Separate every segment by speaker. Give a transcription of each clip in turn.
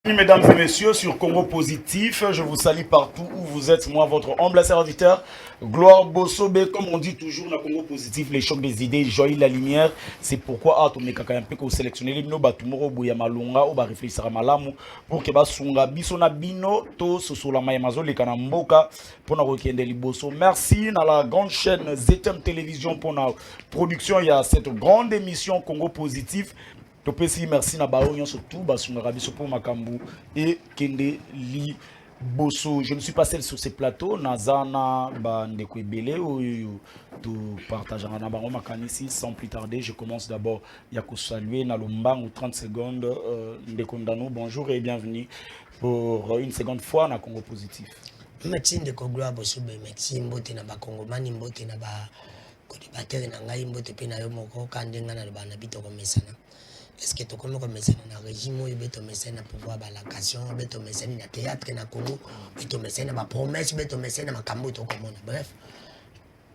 Speaker 1: Mesdames et messieurs, sur Congo Positif, je vous salue partout où vous êtes, moi, votre humble serviteur, Gloire Bossobe, comme on dit toujours dans Congo Positif, les chocs des idées, joie la lumière, c'est pourquoi Atomé Kakayampe ko sélectionner les noms batumoro boya malunga ou ba réfléchir à malamu pour que ba sunga biso na bino to sosola mayamazo le kanamboka pour na rekende liboso. Merci à la grande chaîne ZTM Télévision pour la production, il y a cette grande émission Congo Positif. Topesi merci na bao nyonso tout basunga biso pour makambu et kende li boso. Je ne suis pas seul sur ces plateaux, nazana ba ndeko ebele oyo to partageant na bango makanisi. Sans plus tarder, je commence d'abord ya ko saluer na lombangu 30 secondes ndeko ndano. Bonjour et bienvenue pour une seconde fois na Congo Positif.
Speaker 2: Merci ndeko Gloire Bossobe, merci mbote na ba Kongomani, mbote na ba kodibatere na ngai, mbote pe na yo moko kandenga na ba na bitoko mesana. Est-ce que tu connais comme na régime ou beto na pouvoir ba la location, beto na théâtre na Congo, beto na ba promesse, beto na makambo to comme bref.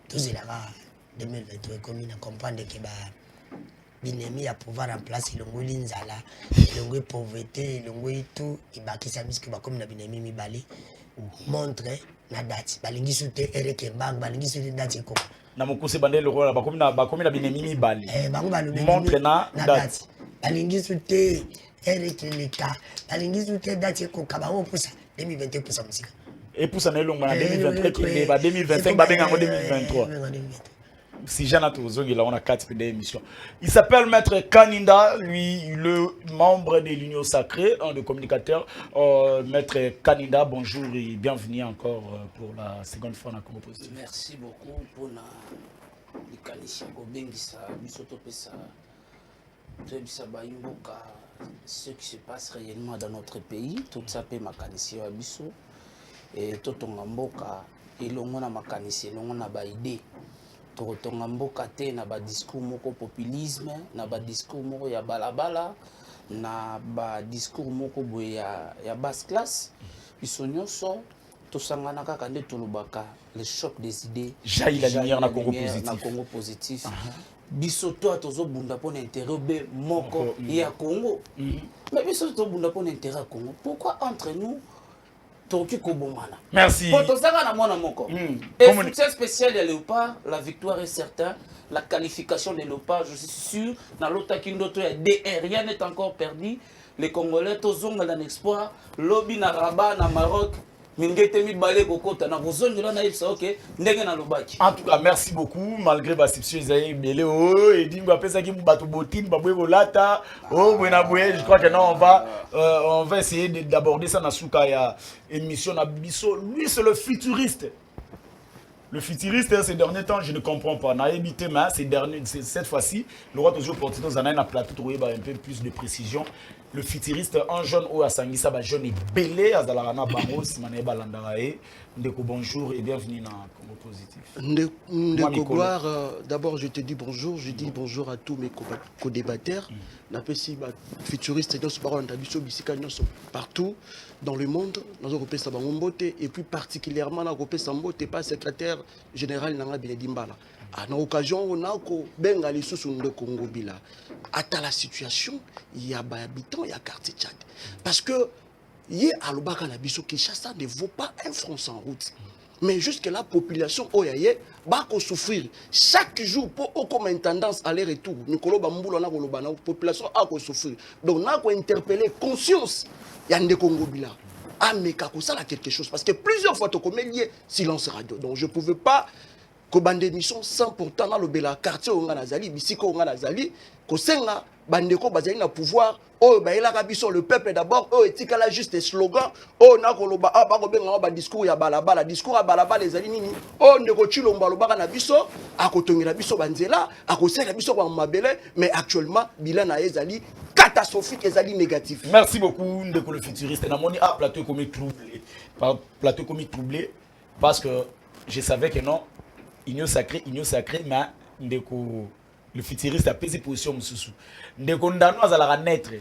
Speaker 2: Tout cela va 2023 comme na comprendre que ba binemi à pouvoir remplacer l'ongoli nzala, l'ongoli pauvreté, l'ongoli tout et ba qui s'amuse que ba comme na binemi mi balé montre na date. Balingi soute ereke bank, balingi soute date ko.
Speaker 1: Na mokuse bandele roi ba comme na binemi mi balé.
Speaker 2: Bango ba
Speaker 1: montre na date.
Speaker 2: Balingi soute ereke leka, balingi soute date ko kabango pusa 2021 pusa musika.
Speaker 1: Et pour ça na longa na 2023 qui ba 2025 ba benga en 2023. Si Jean là on a 4 émissions. Il s'appelle Maître Kaninda, lui le membre de l'Union Sacrée, un des communicateurs. Maître Kaninda, bonjour et bienvenue encore pour la seconde fois dans Congo Positif.
Speaker 3: Merci beaucoup pour la ce qui se passe réellement dans notre pays. Tout ça peut makanisi à biso et tout on mboka et l'on a makanisi, l'on a ba idée. Tokotonga mboka te na ba discours moko populisme na ba discours moko ya balabala na ba discours moko boye ya basse classe biso nyonso tosangana kaka nde tolobaka le choc des idées
Speaker 1: jaillit la lumière na
Speaker 3: Congo Positif biso to tozobunda pona intérêt be moko ya Congo mais biso tozobunda pona intérêt ya Congo, pourquoi entre nous
Speaker 1: merci.
Speaker 3: Et soutien spécial de Léopard, la victoire est certaine. La qualification de Léopard, je suis sûr. Dans l'autre qui rien n'est encore perdu. Les Congolais, tous ont un espoir. Lobby na Rabat, na Maroc. En tout
Speaker 1: cas, merci beaucoup. Malgré la situation, je crois que non, on va essayer d'aborder ça dans la émission. Lui, c'est le futuriste. Le futuriste, ces derniers temps, je ne comprends pas. Cette fois-ci, le roi toujours porté dans un plateau, trouver un peu plus de précision. Le futuriste, un jeune ou à Sangisa, un jeune est belé, à Zalarana Bango, Simane Balandarae. Ndeko, bonjour et bienvenue dans Congo Positif.
Speaker 4: Ndeko Gloire, d'abord je te dis bonjour, je dis bonjour à tous mes co-débatteurs. Napesi futuriste, partout dans le monde, dans l'Europe Sabangombote, et plus particulièrement dans l'Europe Sambote, pas secrétaire général Nanga Benedimbala. À l'occasion, on a benga les sous de Congo Bila. À la situation, il y a des habitants, il y a quartier Tchad. Parce que hier à l'Obaka Nabiso Kinshasa ne vaut pas un franc sans route. Mais jusque la population oyaye va souffrir chaque jour pour comme une tendance aller-retour. Nicolas Bamboula na la population a souffrir. Donc on a interpeller conscience yande Congo Bila. Ah mais ça là quelque chose parce que plusieurs fois to comme lié silence radio. Donc je pouvais pas ko bande émission sans pourtant dans le bela quartier on a zali bisiko on a zali ko senga bandeko bazali na pouvoir oh ba ila kabiso le peuple d'abord oh etikala juste des slogans oh na ko loba ba ko benga ba discours ya balabala discours ya balabala ezali nini oh ndeko chilomba lobaka na biso akotongela biso banzela akosela biso kwa mabele mais actuellement bilan na ezali catastrophique ezali négatif.
Speaker 1: Merci beaucoup ndeko le futuriste na moni plateau comme troublé parce que je savais que non Union sacrée, mais ndeko le futuriste a pesé position mususu. Ndeko ndano azala naître.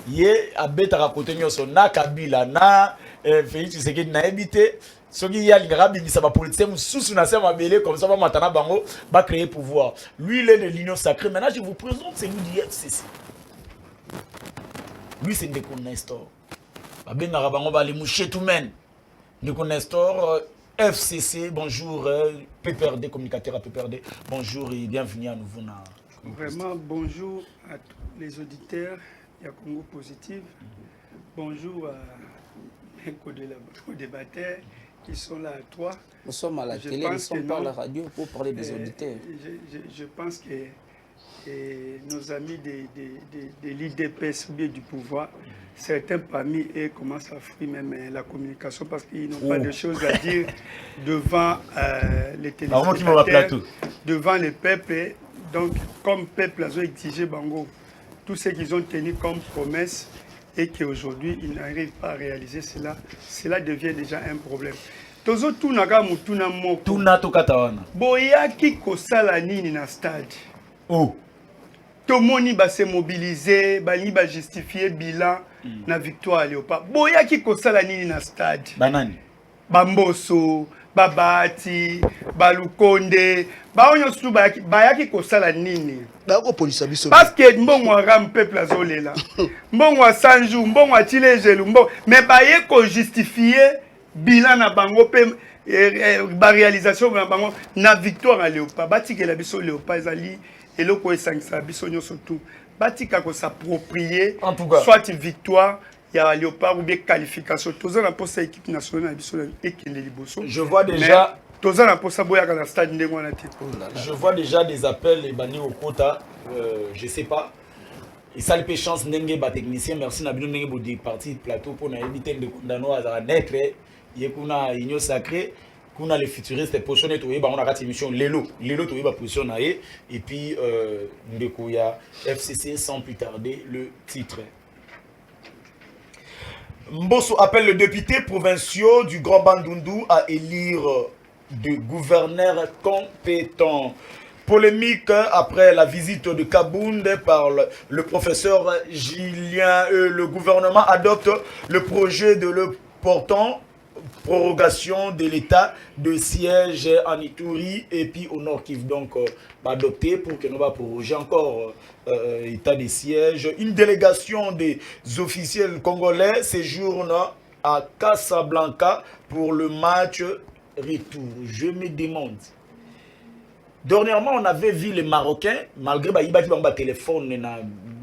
Speaker 1: Ye abeta côté nyoso na Kabila na Félix Tshisekedi na habité. Soki ya lingara bimisa ba politicien mususu na sema belé comme ça va matana bango va créer pouvoir. Lui il est de l'Union sacrée. Maintenant je vous présente c'est lui d'hier ceci. Lui c'est ndeko Nestor. Babengaka bango ba les mouchés tout men. Nico Nestor, FCC, bonjour, PPRD, communicateur à PPRD, bonjour et bienvenue à nouveau.
Speaker 5: Vraiment, bonjour à tous les auditeurs de Congo Positif. Bonjour à mes co-débatteurs qui sont là à toi.
Speaker 3: Nous sommes à la télé, nous sommes par la radio pour parler des auditeurs.
Speaker 5: Je pense que nos amis de l'IDPS ou bien du pouvoir, certains parmi eux commencent à fuir même la communication parce qu'ils n'ont pas de choses à dire devant les téléspectateurs, devant le peuple. Donc, comme peuple, ils ont exigé Bango tout ce qu'ils ont tenu comme promesse et qu'aujourd'hui, ils n'arrivent pas à réaliser cela. Cela devient déjà un problème. Tozo tunaga mutuna moko.
Speaker 1: Tuna tokatawana.
Speaker 5: Boyaki kosala nini na stade.
Speaker 1: Oh.
Speaker 5: Tomoni ba se mobiliser, bali ba justifier bilan na victoire Léopard. Boyaki kosala nini na stade.
Speaker 1: Banani.
Speaker 5: Bamboso, Babati, Balukonde, baonyo su bayaki kosala nini. Parce que mbongo ram peuple azolela. Mbongo sanju, mbongo chilejelu, mbongo mais baye ko justifier bilan na bango pe ba réalisation na bango na victoire à Léopard. Batika la biso Léopard ezali eloko esangisa biso nyoso tout. Batika ko s'approprier soit victoire ya Léopard ou bien qualification. Toza na poste équipe nationale biso ekende liboso.
Speaker 1: Je vois déjà
Speaker 5: toza na poste boyaka na stade ndengo na tiko.
Speaker 1: Je vois déjà des appels et bani au quota, je sais pas. Et ça le chance ndenge ba technicien merci na bino ndenge bo di parti plateau pour na éviter de condamner à naître yekuna union sacrée kuna les futuristes positionné to yeba on a kati émission lelo to yeba position na et puis ndeko ya FCC sans plus tarder le titre. Mbosso appelle le député provinciaux du Grand Bandundu à élire de gouverneurs compétents. Polémique après la visite de Kabound par le professeur Julien. Le gouvernement adopte le projet de le portant prorogation de l'état de siège en Ituri et puis au Nord Kivu. Donc adopté pour que nous va proroger encore état de siège. Une délégation des officiels congolais séjourne à Casablanca pour le match retour. Je me demande. Dernièrement, on avait vu les Marocains, malgré le téléphone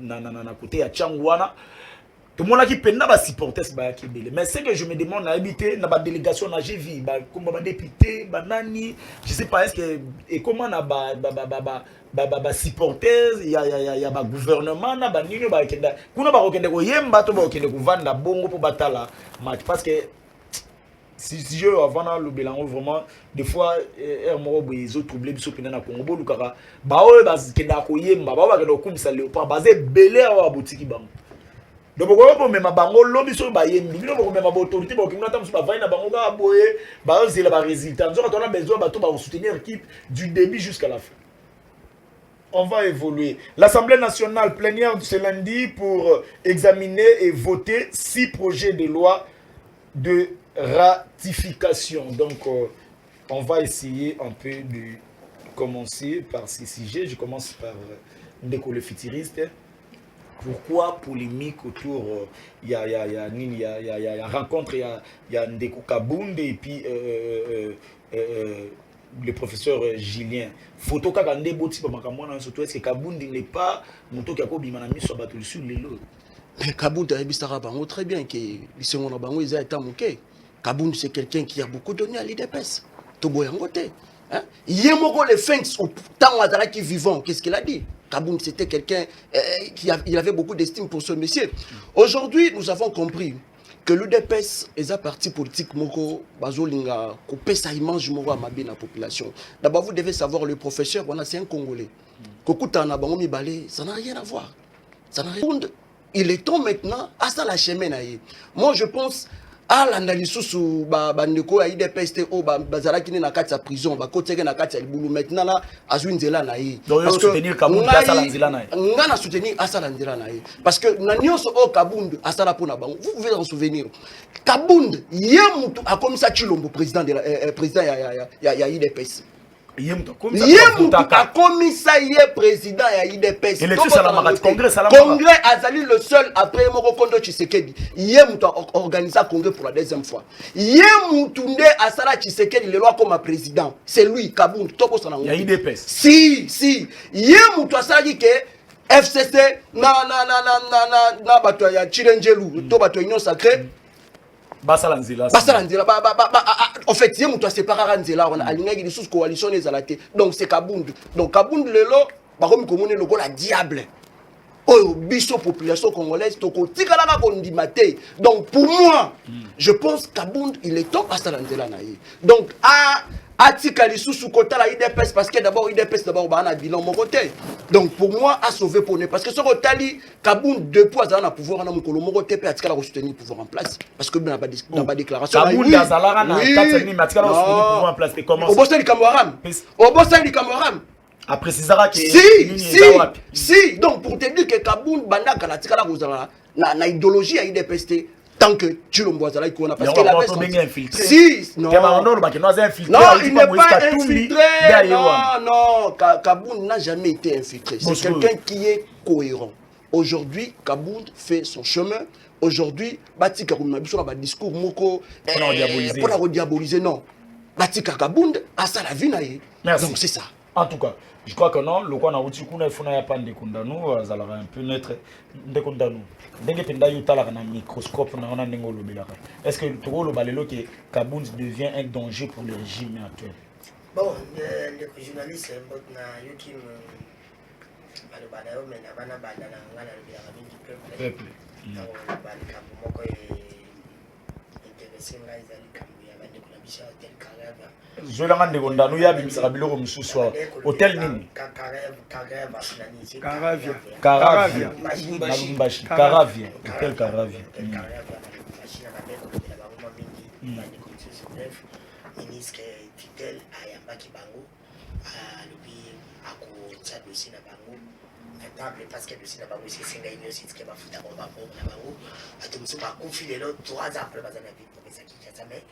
Speaker 1: na côté à Tchangwana, tout le monde qui peine pas supporter ce bail. Mais c'est que je me demande, on a habité dans la délégation, j'ai vu, comme député, nani, je sais pas, est-ce que, et comment on a supporters, il y a un gouvernement, na nini, kuna ba okende ko yemba to ba okende ko vanda bongo pour batala match parce que si je avant le bilan vraiment des fois mo ils ont troublé biso pena na Congo bo lukaka ba o ba kenda ko yemba ba ba kenda ko kumisa Léopard basé belé a boutique bango donc ko même bango lobi so ba yembi bino ko même autorité ba ko ngata musu ba vaina bango ba boye ba zela ba résultat nous on a besoin ba to ba soutenir l'équipe du début jusqu'à la fin. On va évoluer. L'Assemblée nationale plénière de ce lundi pour examiner et voter 6 projets de loi de ratification. Donc, on va essayer un peu de commencer par ces sujets. Je commence par Ndeko le futuriste. Pourquoi polémique autour il y a rencontre, il y a Ndeko Kabound et puis le professeur Julien. Photo kakande boti pa makamwana surtout est-ce que Kabound n'est pas moto qui a ko bimana miso bato sur les lots.
Speaker 4: Mais Kabound a ebisaka bango très bien que bisengo na bango ils a été moké. Kabound c'est quelqu'un qui a beaucoup donné à l'IDPS. Tobo yangote. Hein? Yemoko le Fenks au temps Ouattara qui vivant, qu'est-ce qu'il a dit? Kabound c'était quelqu'un il avait beaucoup d'estime pour ce monsieur. Aujourd'hui, nous avons compris que l'UDPS est un parti politique moko bazolinga ko pesa image moko a mabe na population. D'abord vous devez savoir le professeur on a c'est un Congolais. Kokuta na bango mibale, ça n'a rien à voir. Ça n'a rien. Il est temps maintenant à ça la chemin na ye. Moi je pense à l'analyse sous bandeko ya IDPS o bazala kini na kati ya prison ba koteke na kati ya libulu maintenant là azwinzela na ye.
Speaker 1: Donc soutenir Kabound à Salanzela na ye.
Speaker 4: Ngana soutenir à Salanzela na ye parce que na nyonso o Kabound asala pona bango. Vous pouvez en souvenir. Kabound ye mutu a comme ça Chilombo président de président ya IDPS. akomisa ye président ya IDPS.
Speaker 1: Congrès
Speaker 4: azali le seul après moko kondo Tshisekedi. Ye mutu organiser congrès pour la deuxième fois. Ye mutu nde asala Tshisekedi le loi comme président. C'est lui Kabund toko sana.
Speaker 1: Ya IDPS.
Speaker 4: Si. Ye mutu asala ke FCC na bato ya Chirengelu to bato union sacrée.
Speaker 1: Basalanzila.
Speaker 4: En fait, il y a séparé Nzela, on a aligné des sous coalition les alatés. Donc c'est Kabund. Donc Kabund lelo, par contre comme on est le la diable. Oh, biso population congolaise toko tikalaka kondimate. Donc pour moi, je pense Kabund il est top à Salanzela naïe. Donc Atika les sous kota la IDPS parce que d'abord IDPS d'abord ba na bilan mon côté. Donc pour moi à sauver pour ne parce que ce Rotali Kabund depuis à na pouvoir na mukolo mon côté pe atika la soutenir pouvoir en place parce que na ba déclaration
Speaker 1: Kabund azalaka na katani matika la soutenir pouvoir en place et comment
Speaker 4: Obosa li Kamoram
Speaker 1: a précisera que
Speaker 4: si donc pour te dire que Kabund bandaka na tika la kozala na idéologie à IDPS tant que tu le vois là parce que la si non il n'est pas infiltré non Kabund n'a jamais été infiltré c'est quelqu'un qui est cohérent aujourd'hui Kabund fait son chemin aujourd'hui batika comme biso na discours moko pour la diaboliser non batika Kabund a ça la vie na ye donc c'est ça
Speaker 1: en tout cas je crois que non le quoi na utikuna ifuna ya pande kundanu azala un peu neutre ndekundanu ndenge penda yutala na microscope na ona ndenge lobelaka est-ce que to lo balelo que Kabund devient un danger pour le régime actuel
Speaker 2: bon le journaliste na yukim balobana yo mena bana banda na ngana lobelaka mingi peuple bali kambo moko intéressé ngai zali kambo ya bande kuna bisha hotel Kareva
Speaker 1: Zola ngande kundanu ya bimisaka biloko mususu hotel nini Karavia hotel Karavia
Speaker 2: ministre Fidel ayambaki bango alobi akotia dossier na bango na table parce que dossier na bango esenga union sitike bafuta bango na bango bato mosusu bakufi lelo 3 ans après baza na vie kopesa Kinshasa mais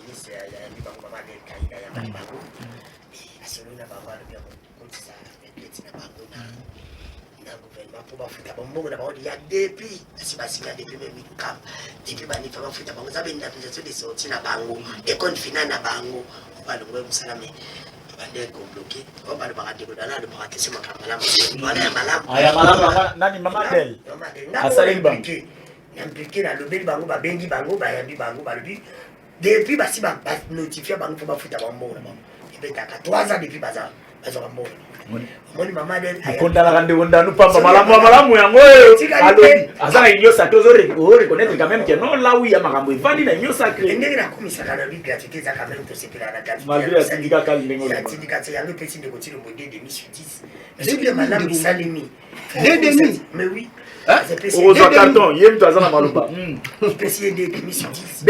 Speaker 2: ministre ayambi bango mama del kaida ayambaki bango asololi na bango alobi akokotisa retraite na bango na gouvernement mpo bafuta bambongo na bango ya depuis asi basinga depuis même mikam depuis banifa bafuta bango eza beindemnisation de sorti na bango ecompte final na bango balongo mosala me bande kobloke balobaka dekodana alobaka kese makambo malamu
Speaker 1: ya malamu nani mama del asali bango
Speaker 2: impliqué na lobeli bango babengi bango bayambi bango balobi depuis basi banotifie bango mpo bafuta bambongo na bango ebetaka 3 ans depuis bazwaka mbongo moni mama del
Speaker 1: kondala ndekondanu pamba malamu yango alobi azaka inyo sacré reconnaître quand même que non là où il y a makambo evandi na inyo sacré
Speaker 2: ndenge na komisaka na gratuité za quand même to sepela na gratuité
Speaker 1: malgré la syndicat ndenge
Speaker 2: la syndicat yango petit de continuer modèle de mission 10 mais c'est que madame Salimi mais oui
Speaker 1: Ozo carton yem to azana maluba
Speaker 2: spécial de mission 10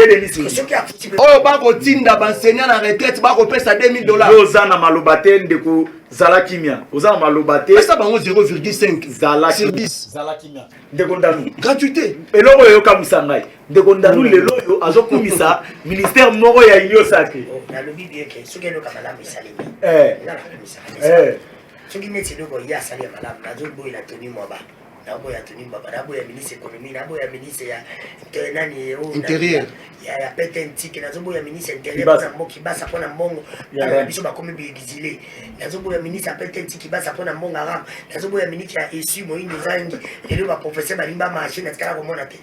Speaker 4: oh bako tinda benseignant na retraite bako pesa $2000
Speaker 1: ozana maluba te ndeko zala kimia ozana maluba te
Speaker 4: ça bango 0,5
Speaker 1: zala
Speaker 4: sur 10
Speaker 1: zala kimia ndeko ndanu
Speaker 4: gratuité
Speaker 1: eloko yo kamusa ngai ndeko ndanu lelo yo azokumisa ministère moko ya union sacré
Speaker 2: na lobi bien que ce que no kamala misalimi na komisa soki neti loko ya sali ya malamu nazo boy la toni mwaba nabo ya toni mwaba nabo ya ministre économie nabo ya ministre ya nani
Speaker 4: intérieur
Speaker 2: ya petentike nazo boy ya ministre intérieur na mboki basa pona mbongo na biso bakomi bizile nazo boy ya ministre ya petentike basa pona mbongo aram nazo boy ya ministre ya esu moinde zangi lelo ba professeur balimba machine atikala komona te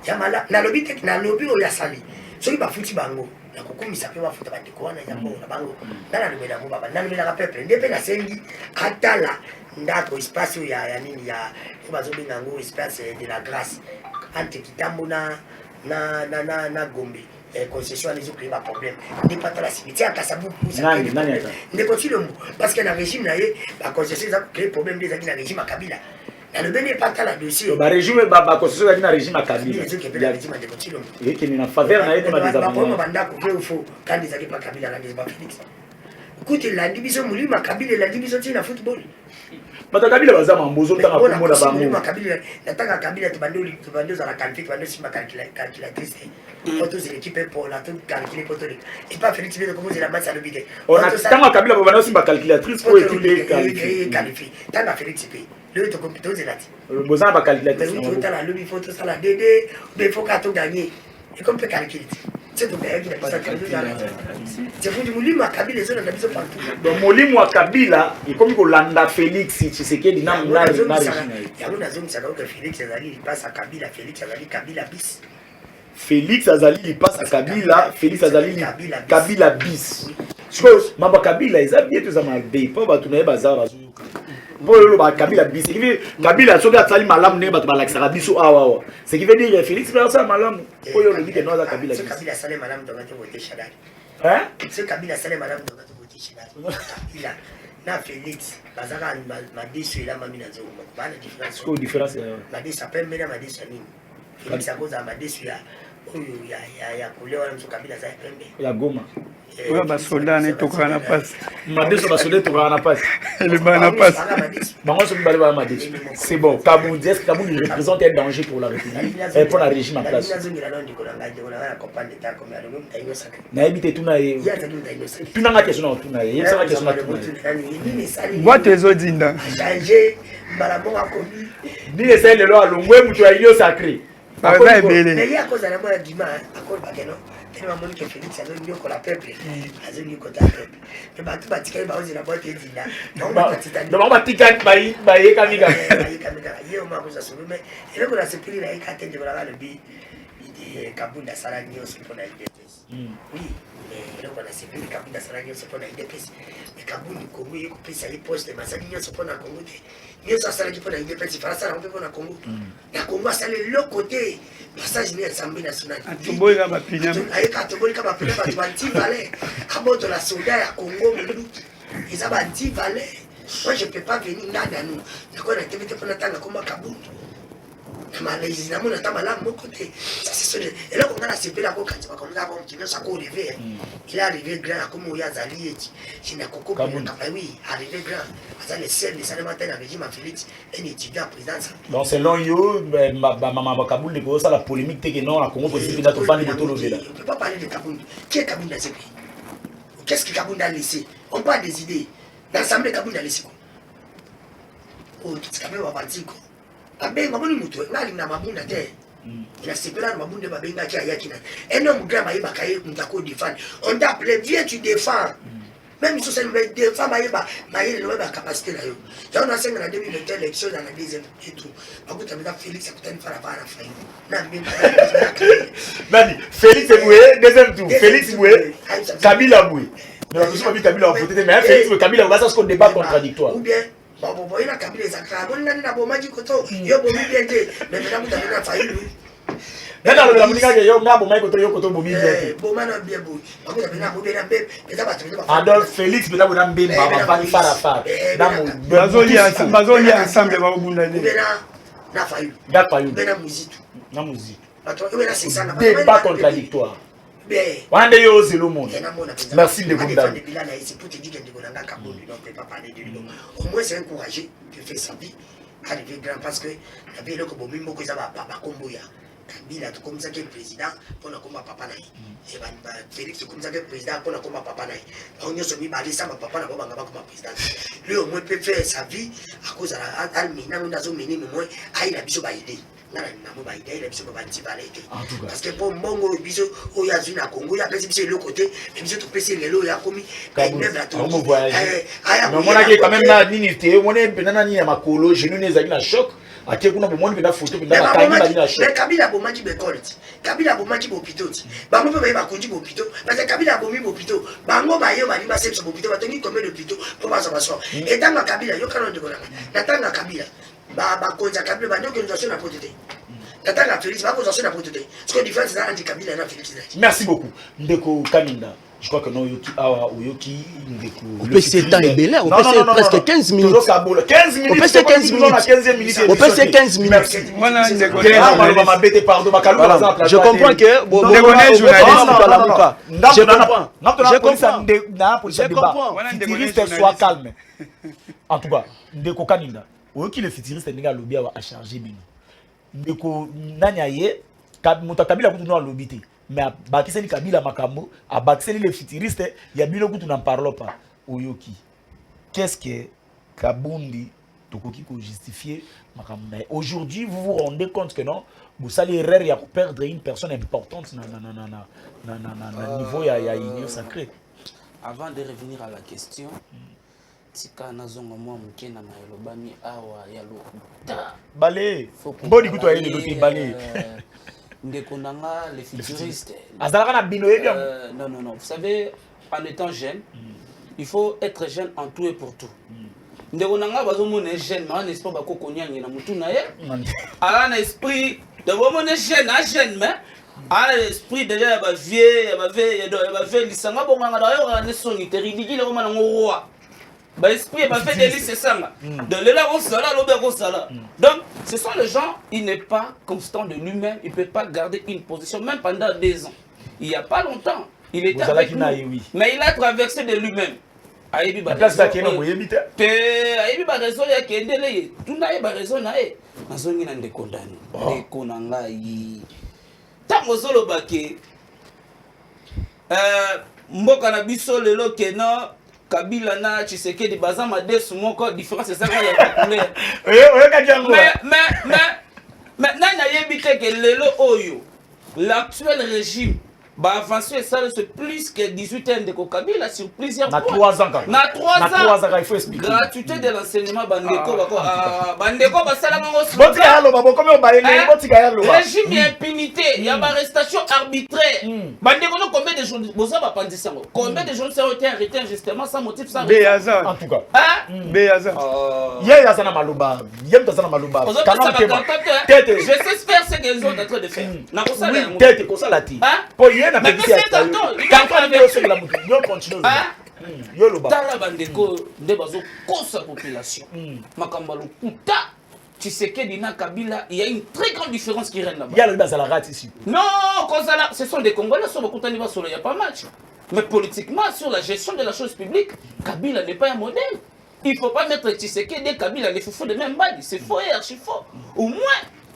Speaker 2: ya mala na lobi tek na lobi o ya sali soki bafuti bango na kokumisa pe bafuta bandeko wana ya mbongo na bango ndana lobela mo baba ndana lobela peuple ndepe na sengi atala ndako espace ya nini ya bazobenga yango espace de la grâce ante kitambo na gombe concession les autres pas problème n'est pas la cimetière à Kasabu n'est pas le mot parce que dans le régime là la concession ça crée problème des dans le régime à Kabila dans le béné pas là dessus
Speaker 1: ba régime ba concession dans le régime à Kabila et qui est en faveur na yetu
Speaker 2: ba banda ko fait faux quand des pas Kabila là des pas Félix écoute la division mulima Kabila la division de la football
Speaker 1: Bata Kabila baza mambozo tanga ko mola bango.
Speaker 2: Kabila nataka Kabila tubando za la qualifier tubando simba calculatrice. Auto c'est l'équipe pour la tout calculer pour tout. Et pas Félix Tshisekedi comme c'est la base à l'obité.
Speaker 1: On a tanga Kabila bana simba calculatrice pour équipe
Speaker 2: qualifier. Tanga Félix Tshisekedi. Le to computer c'est là.
Speaker 1: Boza ba calculatrice.
Speaker 2: Tout à la lobby photo ça la DD, mais faut qu'à tout gagner. Et comme peut calculer. C'est tout bien qui pas ça calculer. C'est pour du Molimo Kabila les autres na biso partout.
Speaker 1: Donc Molimo Kabila et comme ko landa Félix Tshisekedi na
Speaker 2: ya una zone ça que Félix Azali il passe à Kabila Félix Azali Kabila bis.
Speaker 1: Félix Azali il passe à Kabila Félix Azali Kabila bis. Parce que mamba Kabila ils avaient tous amalbe pas ba tunaye bazar bazuka. Bon ba Kabila bis qui veut Kabila soki atali malamu ne ba balakisa biso awa. Ce qui veut dire Félix va ça malamu. Oyo le dit que non za Kabila bis.
Speaker 2: Kabila salé malamu donc tu voter Chadari.
Speaker 1: Hein?
Speaker 2: C'est Kabila salé malamu donc tu voter Chadari. Kabila na Félix bazaka ma déçu là mami na zo ba la différence.
Speaker 1: Quoi différence?
Speaker 2: Ma déçu appelle mena ma déçu nini? Félix akoza ma déçu ya oyo ya kulewa na Kabila za pembe.
Speaker 1: Ya Goma.
Speaker 5: Ouais, bah soldat ne toka na passe.
Speaker 1: Madès ba soldat toka na passe.
Speaker 5: Le ba na passe.
Speaker 1: Bango so bali ba Madès. C'est bon, Kaboudi est-ce que Kaboudi représente un danger pour la République et pour la régime en place. Na ebite tuna e. Tuna nga question na tuna e. Yesa nga question na tuna.
Speaker 5: What ezo dinda.
Speaker 2: Changer malamu akomi.
Speaker 1: Ni essaye le lo alongwe mutu ya yo sacré.
Speaker 5: Ba ebele.
Speaker 2: Mais il y a cause na moi dima akol ba keno. Tellement mon que Félix azo ndio ko la peuple. Azo ndio ko ta peuple. Mais ba tu ba tikai ba ozi na boîte dinda. Non ba titani.
Speaker 1: Non ba tikai ba ye kamika.
Speaker 2: Ye kamika. Ye o ma ko sa so mais ele ko na sepili na ika tende ba le bi. Ide Kabunda sala nyo so pona IDPS. Oui. Ele ko na sepili Kabunda sala nyo so pona IDPS. Mais Kabunda Congo ye ko pesa ye poste masali nyo so pona Congo te. Nyo so sala ki pona IDPS fara sala ko pona Congo. Na Congo sala le côté passage ni Assemblée nationale.
Speaker 5: Atumboy ka ba pinya.
Speaker 2: Ayeka atumboy ka ba pinya ba tuanti vale. Kaboto la soldat ya Congo munduki. Ils ba anti vale. Moi je peux pas venir ndana nous. Nako na tebete pona tanga koma Kabunda. Malaise na mona tama la mon côté. Ça c'est sûr. Et là on a la la ko kanti ba comme ça bon qui ne ça ko rêver. Il est arrivé grand comme Oya Zali eti. China Koko Kabunda. Oui, arrivé grand. Ça les seuls les matin avec régime Félix un étudiant présidence.
Speaker 1: Donc selon yo maman Kabunda ko ça la polémique te que non la Congo possible d'être fan de tout le là.
Speaker 2: On peut pas parler de Kabunda. Qui est Kabunda dans ce pays? Qu'est-ce que Kabunda a laissé? On parle des idées. L'Assemblée Kabunda a laissé quoi? Oh, tout ce Kabunda va partir quoi? Abenga moni mutu ngali na mabunda te. La sepela na mabunda babenga kia yakina. Un homme grand maïba kaye mutako défendre. On t'appelle viens tu défends. Même si c'est une défense maïba maïba le même capacité là yo. Ya on a 5 en 2021 élection dans la deuxième et tout. Bakuta meta Félix akuta ni fara para fa. Na mbimba.
Speaker 1: Nani Félix Eboué deuxième tour. Félix Eboué Kabila Boué. Mais on ne pas Kabila voter mais Félix Kabila va ça ce qu'on débat contradictoire.
Speaker 2: Ou bien bon il a Kabila zakra bon nani na bomaji koto yo bomi bien te mais maintenant vous avez na failli
Speaker 1: nana la muninga yo ngabo mai koto yo koto bomi bien
Speaker 2: bomana bien bo vous avez na bobe na be mais ba tu
Speaker 1: Adolphe Félix bela bona mbemba ba fani fara fara na mo
Speaker 5: bazoli ensemble ba bunda ni
Speaker 2: na failli
Speaker 1: da failli
Speaker 2: na musique
Speaker 1: na musique
Speaker 2: attends il a c'est ça na
Speaker 1: débat contradictoire
Speaker 2: bien
Speaker 1: wande yo zelo monde merci de vous
Speaker 2: donner c'est pour te dire que Ndonga Kabunda on peut pas parler de lui au moins c'est encouragé de faire sa vie arriver grand parce que la vie le ko bomi moko za ba papa komboya Kabila tout comme ça que président pour na komba papa naï et ba Félix comme ça que président pour na komba papa naï on y so mi ba ça ma papa na ba ngaba comme président lui au moins peut faire sa vie à cause à almina on a zo meni moi ai la biso ba idée na mo ba idée la biso ba anti valete parce que pour mbongo biso o ya zuna Congo ya pesi biso le côté mais biso tout pesi lelo ya komi
Speaker 1: on a quand même na nini on est penana ni ya makolo je nous nezaki na choc ake kuna bomoni penda photo penda bakangi na choc
Speaker 2: mais Kabila bomaji be colite Kabila bomaji bo pitoti bango pe ba konji bo pito parce que Kabila bomi bo pito bango ba yo ba liba sepso bo pito ba tongi combien de pito pour ba so et tanga Kabila yo kana ndeko na tanga Kabila ba konja Kabila ba ndoko nzo na potete tanga Félix ba konja na potete ce que différence na anti Kabila na Félix.
Speaker 1: Merci beaucoup Ndeko Kaminda. Je crois que non, Yoki Awa ou Yoki Ndeko.
Speaker 4: On peut c'est temps belé, on peut presque 15 minutes.
Speaker 1: 15 minutes.
Speaker 4: On peut c'est 15 minutes. On peut c'est 15 minutes.
Speaker 5: Voilà,
Speaker 4: je comprends que je comprends.
Speaker 1: Soit calme. En tout cas, ndeko kaninga. Oyoki le futuriste ndinga lobby a chargé bino. Ndeko nanyaye muta kabila kutu no lobby te. Mais bakiseli kabila makambo, a bakiseli les futuristes, ya bino kutu n'en parle pas. Oyoki. Qu'est-ce que Kabundi tokoki ko justifier makambo? Aujourd'hui, vous vous rendez compte que non, vous allez erreur ya perdre une personne importante na niveau ya union sacrée.
Speaker 3: Avant de revenir à la question, tika nazonga mwa mukena na elobami awa ya lokuta.
Speaker 1: Balé. Boni kutu ayele lote balé.
Speaker 3: Ndeko nanga les futuristes.
Speaker 1: Azalaka na bino yebi.
Speaker 3: Non, vous savez, en étant jeune, il faut être jeune en tout et pour tout. Ndeko nanga bazomona jeune, mais en esprit bako konyangi na mutu na ye. Ala na esprit de bomona jeune, mais à l'esprit déjà ya ba vieux, lisanga bonganga d'ailleurs ne soni te ridicule comme na roi. Ba esprit ba fait des listes sanga. De là on sala lobe ko sala. Donc ce sont les gens, il n'est pas constant de lui-même, il peut pas garder une position même pendant 2 ans. Il y a pas longtemps, il était avec nous, mais il a traversé de lui-même. Ayebi ba raison ya kendele, tout na ba raison na e. Nazongi na ndekondani. Ndekonanga yi. Tango solo bake mboka na biso lelo kena Kabila na Tshisekedi bazama desu moko différence ça ya couleur. Mais nana yebite ke lelo oyo l'actuel régime va avancer ça c'est plus que 18 ans de Kabila sur plusieurs points.
Speaker 1: 3 ans.
Speaker 3: Na 3 ans.
Speaker 1: Il faut expliquer.
Speaker 3: Gratuité de l'enseignement bandeko bandeko basala ngo régime d'impunité, il y a arrestation arbitraire. Bandeko no combien de gens boza ba pandisa ngo. Combien de gens ont été arrêtés injustement sans motif sans raison.
Speaker 1: En tout cas.
Speaker 3: Béaza.
Speaker 1: Y'a sana maluba. Y'a sana maluba.
Speaker 3: Je sais faire ce qu'ils sont en train de faire. Na ko sala ngo.
Speaker 1: Tete ko sala ti. Mais
Speaker 3: c'est carton. Tala bandeko nde bazo kosa population. Makamba lokuta Tshisekedi na Kabila, il y a une très grande différence qui règne là-bas.
Speaker 1: Il y a le Bazalara ici.
Speaker 3: Non, ce sont des Congolais sur le Koutani Basolo, il n'y a pas match. Mais politiquement, sur la gestion de la chose publique, Kabila n'est pas un modèle. Il ne faut pas mettre Tshisekedi et Kabila les fous de même bague. C'est faux et archi faux. Au moins,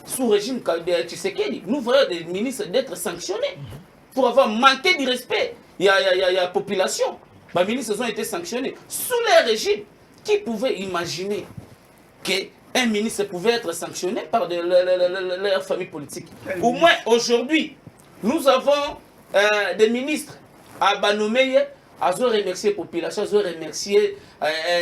Speaker 3: sous régime Tshisekedi, nous voyons des ministres d'être sanctionnés pour avoir manqué du respect. Il y a la population. Les ministres ont été sanctionnés. Sous les régimes, qui pouvait imaginer qu'un ministre pouvait être sanctionné par leur famille politique? Au moins, aujourd'hui, nous avons des ministres à Banomeye, à remercier la population, à remercier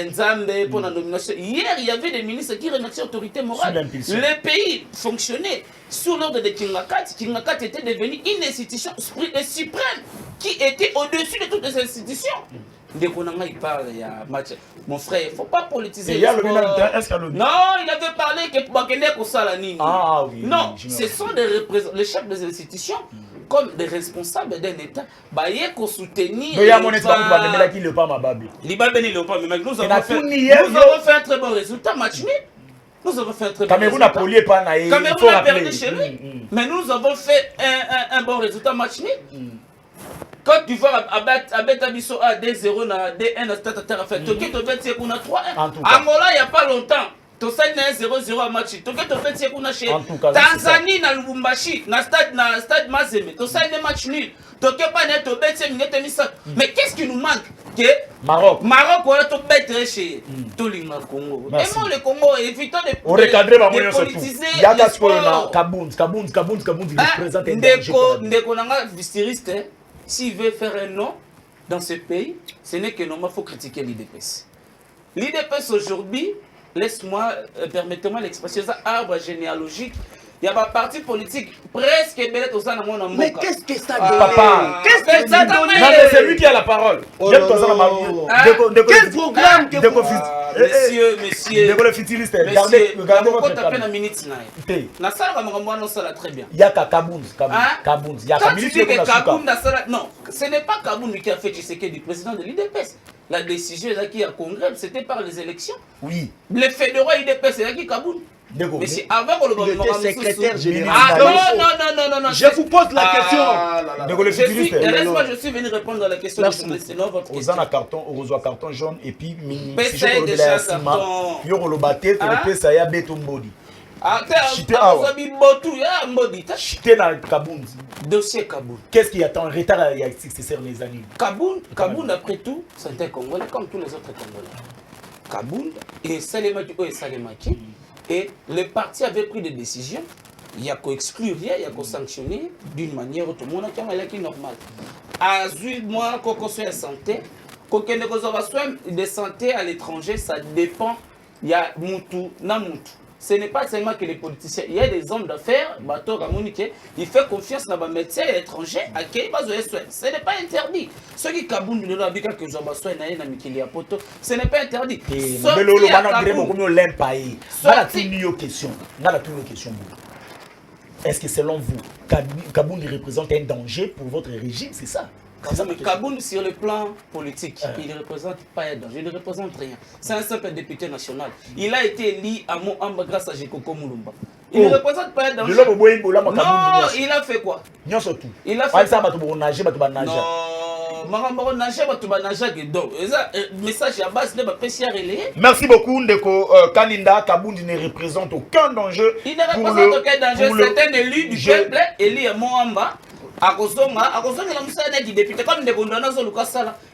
Speaker 3: Nzambe pour la nomination. Hier, il y avait des ministres qui remerciaient l'autorité morale. Le pays fonctionnait sous l'ordre de Kingakat. Kingakat était devenu une institution suprême qui était au-dessus de toutes les institutions. Dès qu'on en a parlé, il y a match. Mon frère, il ne faut pas politiser. Non, il avait parlé que Bakende Kosalanini.
Speaker 1: Ah oui.
Speaker 3: Non, ce sont les chefs des institutions. Comme des responsables d'un État, baye ko soutenir.
Speaker 1: Mais il y a mon État qui le pas ma babi.
Speaker 3: Nous avons fait un très bon résultat match nul. Nous avons fait un très bon résultat.
Speaker 1: Cameroun a polié pas naïe.
Speaker 3: Cameroun a perdu chez lui. Mais nous avons fait un bon résultat match nul. Quand tu vois Abetabiso à 2-0 na 2-1 à Stade Terre fait. Toké to fait qu'on a 3-1. Angola il y a pas longtemps. To sai na 0-0 à match. Toké to fait qu'on a chez Tanzanie na Lubumbashi, na stade Mazembe. To sai na match nul. Toké pas na to bet minute misa. Mais qu'est-ce qui nous manque? Que Maroc on to bet chez Tolinga Congo. Et moi le Congo évitons de politiser. Il y a das ko na Kabound représente Ndeko nanga vistiriste. S'il veut faire un nom dans ce pays, ce n'est que normalement il faut critiquer l'IDPS. L'IDPS aujourd'hui, permettez-moi l'expression, c'est un arbre généalogique. Il y a un parti politique presque belette au sein de mon amour.
Speaker 4: Mais qu'est-ce que ça
Speaker 1: donne? Papa,
Speaker 3: qu'est-ce que ça donne?
Speaker 1: C'est lui qui a la parole. Quel programme
Speaker 3: Messieurs,
Speaker 1: regardez votre
Speaker 3: très bien.
Speaker 1: Il y a Kabound.
Speaker 3: Quand tu dis que Kabound, non, ce n'est pas Kabound qui a fait Tshisekedi du président de l'IDPS. La décision qui a congrès, c'était par les élections.
Speaker 1: Oui.
Speaker 3: Les fédéraux IDPS, c'est qui Kabound. Mais c'est avant que le
Speaker 4: Il était secrétaire général.
Speaker 3: Non.
Speaker 4: Je vous pose la question.
Speaker 3: Je suis venu répondre à la question. C'est votre question.
Speaker 1: On reçoit carton jaune et puis
Speaker 3: c'est déjà carton.
Speaker 1: Ça y a Betombodi.
Speaker 3: Dossier Kaboun.
Speaker 1: Qu'est-ce qui attend? Retard, il y a les années.
Speaker 3: Kaboun, après tout, c'est un Congolais comme tous les autres Congolais. Kaboun et Salemaki. Et le parti avait pris des décisions. Il y a qu'à exclure, il y a qu'à sanctionner d'une manière ou tout le monde qui est normale. À 8 mois, quand on soit santé, quand on a soin de santé à l'étranger, ça dépend. Il y a Moutou, Namoutou. Ce n'est pas seulement que les politiciens, il y a des hommes d'affaires, bateau Ramonike, il fait confiance dans les médecins étrangers à qui ils ont soin. Ce n'est pas interdit. Ceux qui Kaboun ne l'ont pas que ils ont soin dans Mikili Apoto, ce n'est pas interdit.
Speaker 1: Est-ce que selon vous, Kaboun représente un danger pour votre régime, c'est ça?
Speaker 3: Kaboun, sur le plan politique, il ne représente pas un danger, il ne représente rien. C'est un simple député national. Il a été élu à Moamba grâce à Jekoko Moulumba. Il ne représente pas un danger. Non, il a fait quoi? Il a fait quoi?
Speaker 1: Merci beaucoup, Ndeko Kalinda. Kaboun ne représente aucun danger.
Speaker 3: Il ne représente aucun danger. C'est un élu du peuple, élu à Moamba.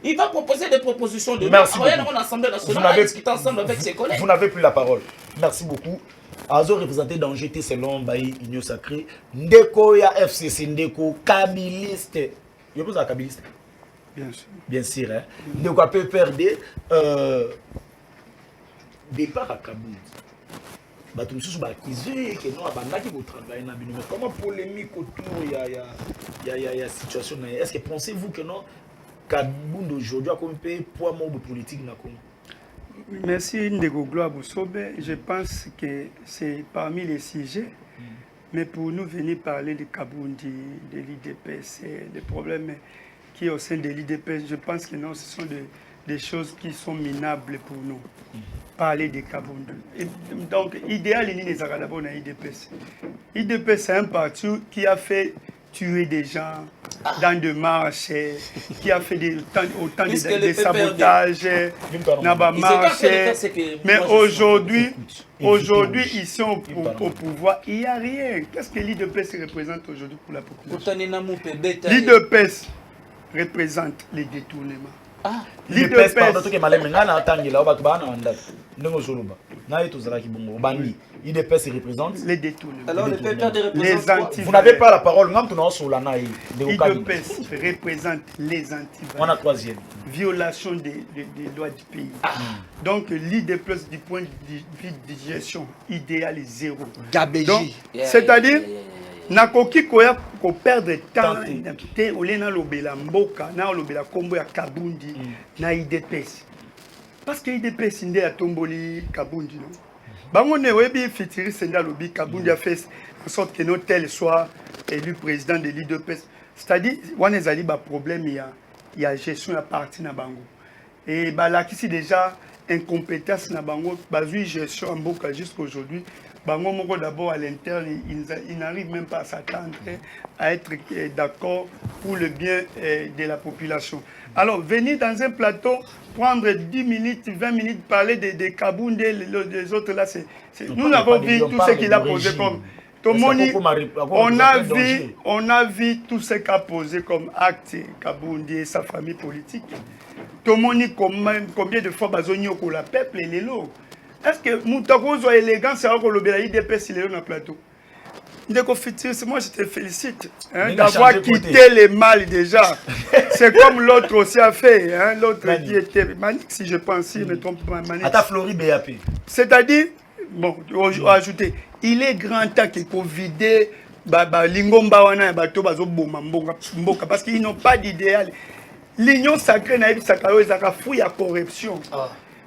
Speaker 3: Il va proposer des propositions de
Speaker 1: Merci beaucoup.
Speaker 3: L'Assemblée nationale discuter ensemble avec ses collègues.
Speaker 1: Vous n'avez plus la parole. Merci beaucoup. Azo représenté danger selon Baï Union Sacrée. Ndeko ya FCC Ndeko Kabiliste. Je pose à Kabiliste.
Speaker 5: Bien sûr.
Speaker 1: Bien sûr. Hein? Ndeko a peut perdre départ à Kaboul. Comment polémique autour il y a situation? Est-ce que pensez-vous que non Kaboul d'aujourd'hui a comme poids mort politique?
Speaker 5: Merci Ndeko Gloire Bosobe. Je pense que c'est parmi les sujets. Mais pour nous venir parler de Kaboundi, de l'IDPS, des problèmes qui sont au sein de l'IDPS, je pense que non, ce sont des choses qui sont minables pour nous. Parler de Kaboundi. Donc, idéal, il y a d'abord dans l'IDPS. L'IDPS, c'est un parti qui a fait tuer des gens dans des marches, qui a fait autant de sabotages dans des marches. Mais aujourd'hui, ils sont au pouvoir. Il n'y a rien. Qu'est-ce que l'IDPS représente aujourd'hui pour la population? L'IDPS représente les détournements.
Speaker 1: L'IDPS, IDPS représente
Speaker 5: les détournements.
Speaker 3: Alors le peuple
Speaker 5: les anti.
Speaker 1: Vous n'avez pas la parole.
Speaker 5: IDPS représente les anti.
Speaker 1: On a troisième.
Speaker 5: Violation des lois du pays. Donc l'IDPS du point de vue de gestion idéal est zéro.
Speaker 4: Gabéji.
Speaker 5: C'est-à-dire nakoki koya ko perdre temps te olena lobela mboka na lobela kombo ya Kabundi na IDPS. Parce que IDPS inde ya tomboli Kabundi non. Bango ne webi fitiri senda lobi Kabundi a fait en sorte que non tel soit élu président de l'IDPS. C'est-à-dire wana ezali ba problème ya gestion ya parti na bango. Et ba la kisi déjà incompétence na bango bazui gestion en mboka jusqu'à aujourd'hui. Bango moko d'abord à l'interne, ils n'arrivent même pas à s'attendre à être d'accord pour le bien de la population. Alors, venir dans un plateau, prendre 10 minutes, 20 minutes, parler de Kabound, des autres là, nous avons vu tout ce qu'il a posé comme... On a vu tout ce qu'a posé comme acte Kabound et sa famille politique. Tout le monde, combien de fois Bazoni au la peuple et les lots. Est-ce que Moutako soit élégant, c'est que le IDPS il est dans le plateau? Moi je te félicite d'avoir quitté les mal déjà. C'est comme l'autre aussi a fait. L'autre qui était Manix, si je pense, si je ne me trompe pas. C'est-à-dire, bon, ajouter, il est grand temps qu'il faut vider Lingomba wana bato bazoboma mboka parce qu'ils n'ont pas d'idéal. L'union sacrée na ebisaka ezaka fouille à corruption.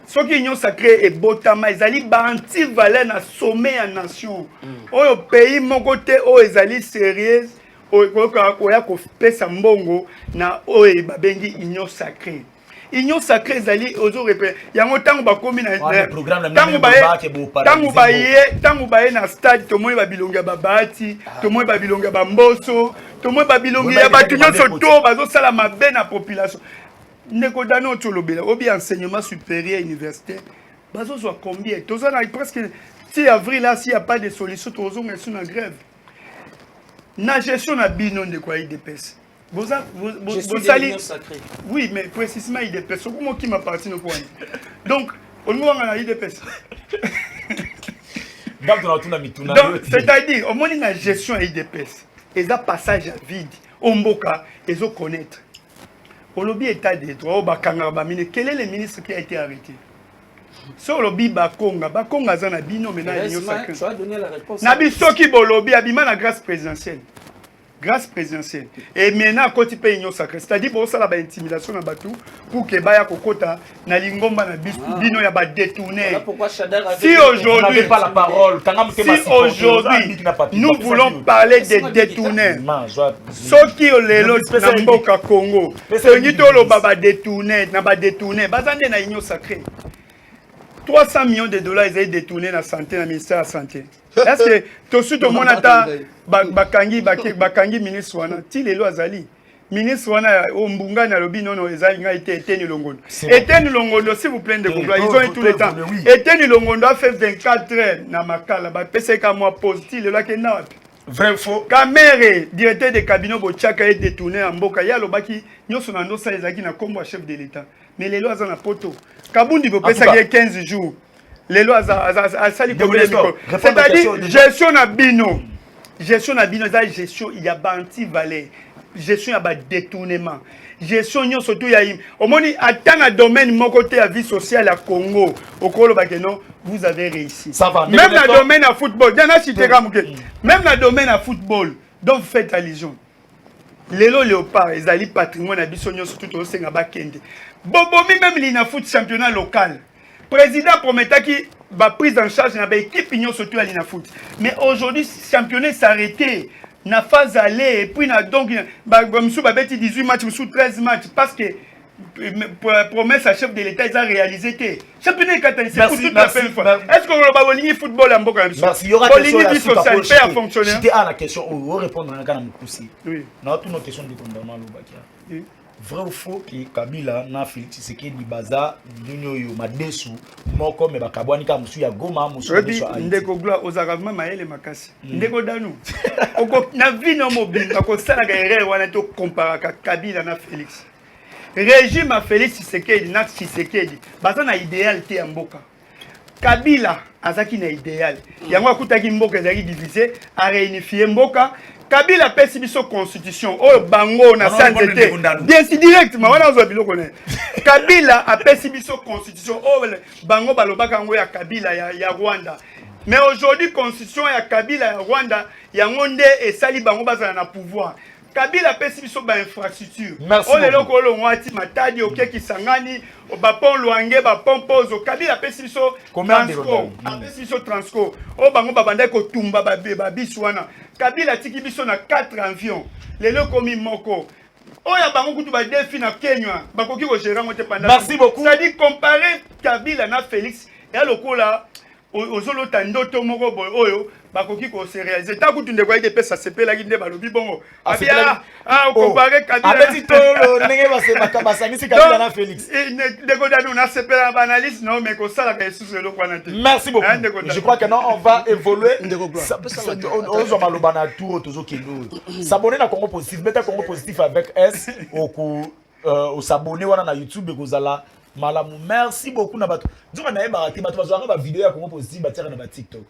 Speaker 5: Ce qui est sacré et botama, ils allaient anti-valeur na sommet en nation. Au pays, mon côté, ils allaient sérieux, ils allaient pesa mbongo na oe babengi union sacrée. union sacrée ezali ozorepe yango ntango bakomi na ntango baye na stade tomoni babilongi ya babati tomoni babilongi ya bamboso tomoni babilongi ya bato nyonso to bazosala mabe na population ndeko dano tolobela obi enseignement supérieur universitaire bazozwa combien toza na presque si avril là s'il y a pas de solution tozonga sur na grève na gestion na bino ndeko ya IDPS vous allez oui mais précisément IDPS comment qui m'appartient au point donc on nous a IDPS donc c'est-à-dire au moins la gestion à IDPS et ça passage à vide omboka et zo connaître au lobby état des droits au bakanga bamine quel est le ministre qui a été arrêté sur le lobby bakonga za na bino maintenant union sacrée na bisoki bolobi abima na grâce présidentielle et maintenant quand tu payes union sacrée c'est-à-dire pour ça la intimidation na batu pour que baya kokota na lingomba na bino ya ba détourner si aujourd'hui
Speaker 1: pas la parole
Speaker 5: si aujourd'hui nous voulons parler des détournés ceux qui ont les lots na mboka Congo ceux qui ont baba détourner na ba détourner bazande na union sacrée 300 millions de dollars ils ont détourné la santé dans le ministère de la santé. Est-ce que tout suite au monde ata bakangi ministre wana ti lelo azali ministre wana ombunga na lobi non ezali nga été Etienne Longondo. Etienne Longondo s'il vous plaît de Congo ils ont eu tout le temps. Etienne Longondo a fait 24 heures na makala ba pese ka moi positif lelo ke na
Speaker 1: vrai faux
Speaker 5: Kamere directeur de cabinet Bochaka est détourné en mboka ya lobaki nyoso na ndosa ezaki na kombo chef de l'état mais lelo azana poto Kabundi peut passer 15 jours. Les lois c'est-à-dire gestion na bino. Gestion na bino, gestion il y a banti valet. Gestion il y a détournement. Gestion nyo surtout il y a au moins atteint un domaine mon côté à vie sociale à Congo. Au Kolo Bakeno, vous avez réussi. Ça va. Même dans le domaine à football, même dans le domaine à football, donc faites allusion. Lelo léopard, ils allaient patrimoine à Bissonio surtout au Sengaba Kende. Bobomi même l'ina foot championnat local. Président promettait qu'il va prise en charge de l'équipe Union surtout à l'ina foot. Mais aujourd'hui, championnat s'arrêté. Na phase aller et puis na donc monsieur babeti 18 matchs, monsieur 13 matchs parce que promesse à chef de l'État ils a réalisé que championnat est catalysé pour toute la fin. Est-ce qu'on va bolinger football en Boka?
Speaker 1: Merci, il y aura question
Speaker 5: là social paix à fonctionner.
Speaker 1: J'étais à la question où répondre à la Moukousi. Oui. Non, toutes nos questions de condamnement l'Obakia. Oui. Vrai ou faux que Kabila na Félix Tshisekedi baza nyonyo yo madesu moko me bakabwani ka musu ya Goma musu
Speaker 5: deso Haïti. Ndeko gloire aux arabement maele makasi. Ndeko danu. Oko na vino mobile ko sala ga erreur wana to compara ka Kabila na Félix. Régime à Félix Tshisekedi na Tshisekedi baza na idéalité ya mboka. Kabila azaki na idéal. Yango akutaki mboka ezaki divisé a réunifier mboka. Kabila pesi biso constitution o bango na santé bien si directement wana zo biloko ne Kabila a pesi biso constitution o bango balobaka ngo ya Kabila ya Rwanda mais aujourd'hui constitution ya Kabila ya Rwanda yango nde esali bango bazana na pouvoir Kabila pesi biso ba infrastructure o lelo ko lo ngwati matadi okeki sangani o ba pont Lwange ba pont Pozo Kabila pesi biso transport pesi biso transport o bango babanda ko tumba ba biso wana Kabila tiki biso na 4 avions lelo komi moko oya bango kutu ba défi na Kenya bakoki ko gérer ngote pendant
Speaker 1: merci beaucoup
Speaker 5: ça dit comparer Kabila na Félix ya lokola ozolo tandoto moko boy oyo bakoki ko se réaliser ta kutu ndeko ide pesa sepela ki nde balobi bongo abia comparer Kabila
Speaker 1: abeti tolo ndenge basangisi Kabila na Félix
Speaker 5: ndeko danu na sepela ba analyse non mais ko sala ka sous le kwana te
Speaker 1: merci beaucoup je crois que non on va évoluer on zo maloba na tour tozo kendo s'abonner na Congo Positif mettre Congo Positif avec S au s'abonner wana na YouTube ekozala malamu merci beaucoup na bato nzoka na yeba te bato bazwaka ba vidéo ya Congo Positif batira na ba TikTok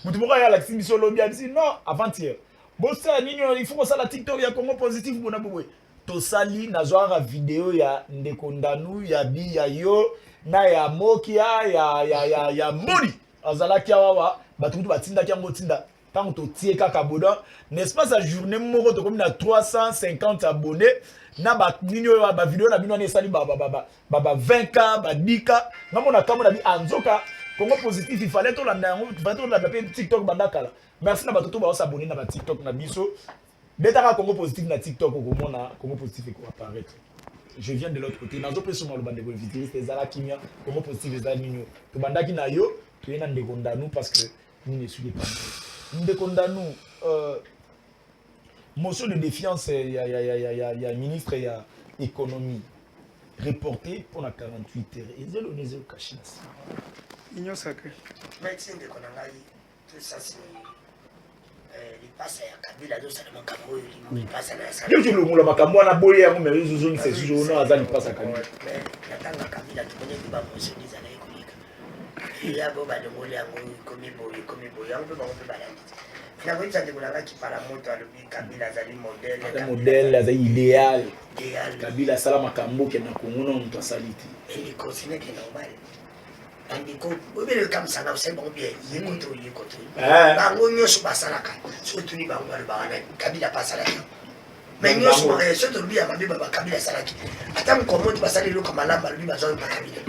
Speaker 1: mutu moko ya la simbi solo bien dit non avant-hier bossa nini il faut que ça la TikTok ya Congo Positif bona bobo to sali na zwaka vidéo ya Ndeko Ndanu ya bi ya yo na ya Mokia ya Moni azala kia wawa bato mutu batinda kia ngotinda tant to tie kaka boda n'est-ce pas sa journée moko to comme na 350 abonnés na ba ninyo ba vidéo na bino na esali ba 20K ba 10K ngamona kamo na bi anzoka Congo Positif il fallait to la ndango bato na pe TikTok bandakala merci na bato to ba s'abonner na ba TikTok na biso betaka Congo Positif na TikTok ko mona Congo Positif ko apparaître je viens de l'autre côté. Dans le sur le bandé positif, les ala kimia, comment positif les alignes. Tu banda qui na yo, tu es un de condamnés parce que nous ne sommes pas. Nous de condamnés. Motion de défiance, il y a ministre, il y a économie reporté pour la 48 heures. Et c'est le nez au caché.
Speaker 5: Union sacrée.
Speaker 2: Médecine de Konangaï, tout ça c'est. Il passe à Kabila, tout ça, il passe à la salle.
Speaker 1: Je le moule makambo na boye yango mais les zones c'est toujours non azali passe à Kabila.
Speaker 2: Mais natanga Kabila tu connais pas mon se disait là économique. Il y a beau de moule yango comme boye yango ba on balandi. Na voit ça de Konanga qui parle moto à l'objet Kabila azali
Speaker 1: modèle azali idéal. Kabila sala makambo ke na Congo na mtu asaliti.
Speaker 2: Et il continue que normal. Andiko obele comme ça na c'est bon bien yekoto bango nyonso basalaka surtout ni bango balobaka Kabila pasalaka mais nyonso surtout bien mabe baba Kabila salaki ata mkomoti basali loka malamba lobi bazoi ba Kabila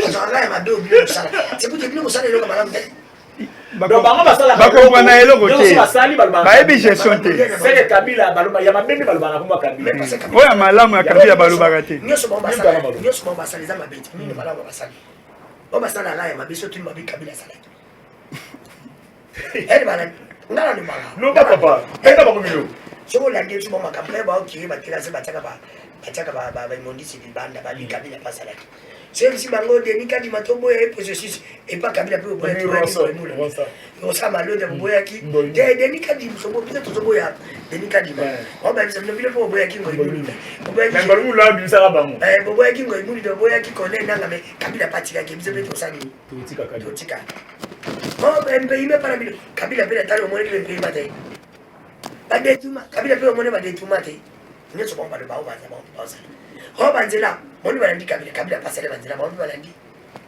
Speaker 2: bazanga ya mabe obile sala c'est pour dire que basali loka malamba
Speaker 1: bango basala
Speaker 5: bakobwa na eloko te
Speaker 1: basali balobaka
Speaker 5: bayebi gestion te
Speaker 1: c'est que Kabila baloba ya mabende balobaka kuma Kabila
Speaker 5: oya malamu ya Kabila balobaka te
Speaker 2: nyonso bon basali za mabeti ni malamu basali on va s'en aller, ma biso tu m'as Kabila salaki. Elle va ngala ni mala.
Speaker 1: Non papa, penda ba komilo.
Speaker 2: So la ngi tu mama kample ba okiri ba kilase ba chaka ba mondisi di banda ba Kabila pas salaki. C'est si bango de nika di matombo et processus et pas Kabila peut pour être on ça malo de boyaki. De nika di sombo peut être sombo ya. De nika di. On va dire le pour boyaki ngoi.
Speaker 1: Mais balu la bi sala bango.
Speaker 2: Boyaki ngoi muli de boyaki connaît nanga mais Kabila patika ki bize beto sani. Totika. Bon ben pays me para bilo. Kabila pela talo mo le pays matai. Ba de tuma. Kabila pela mo ne ba de tuma te. Ne so bomba de ba o ba za. Oh banzela, on va l'indi Kabila passer banzela, on va l'indi.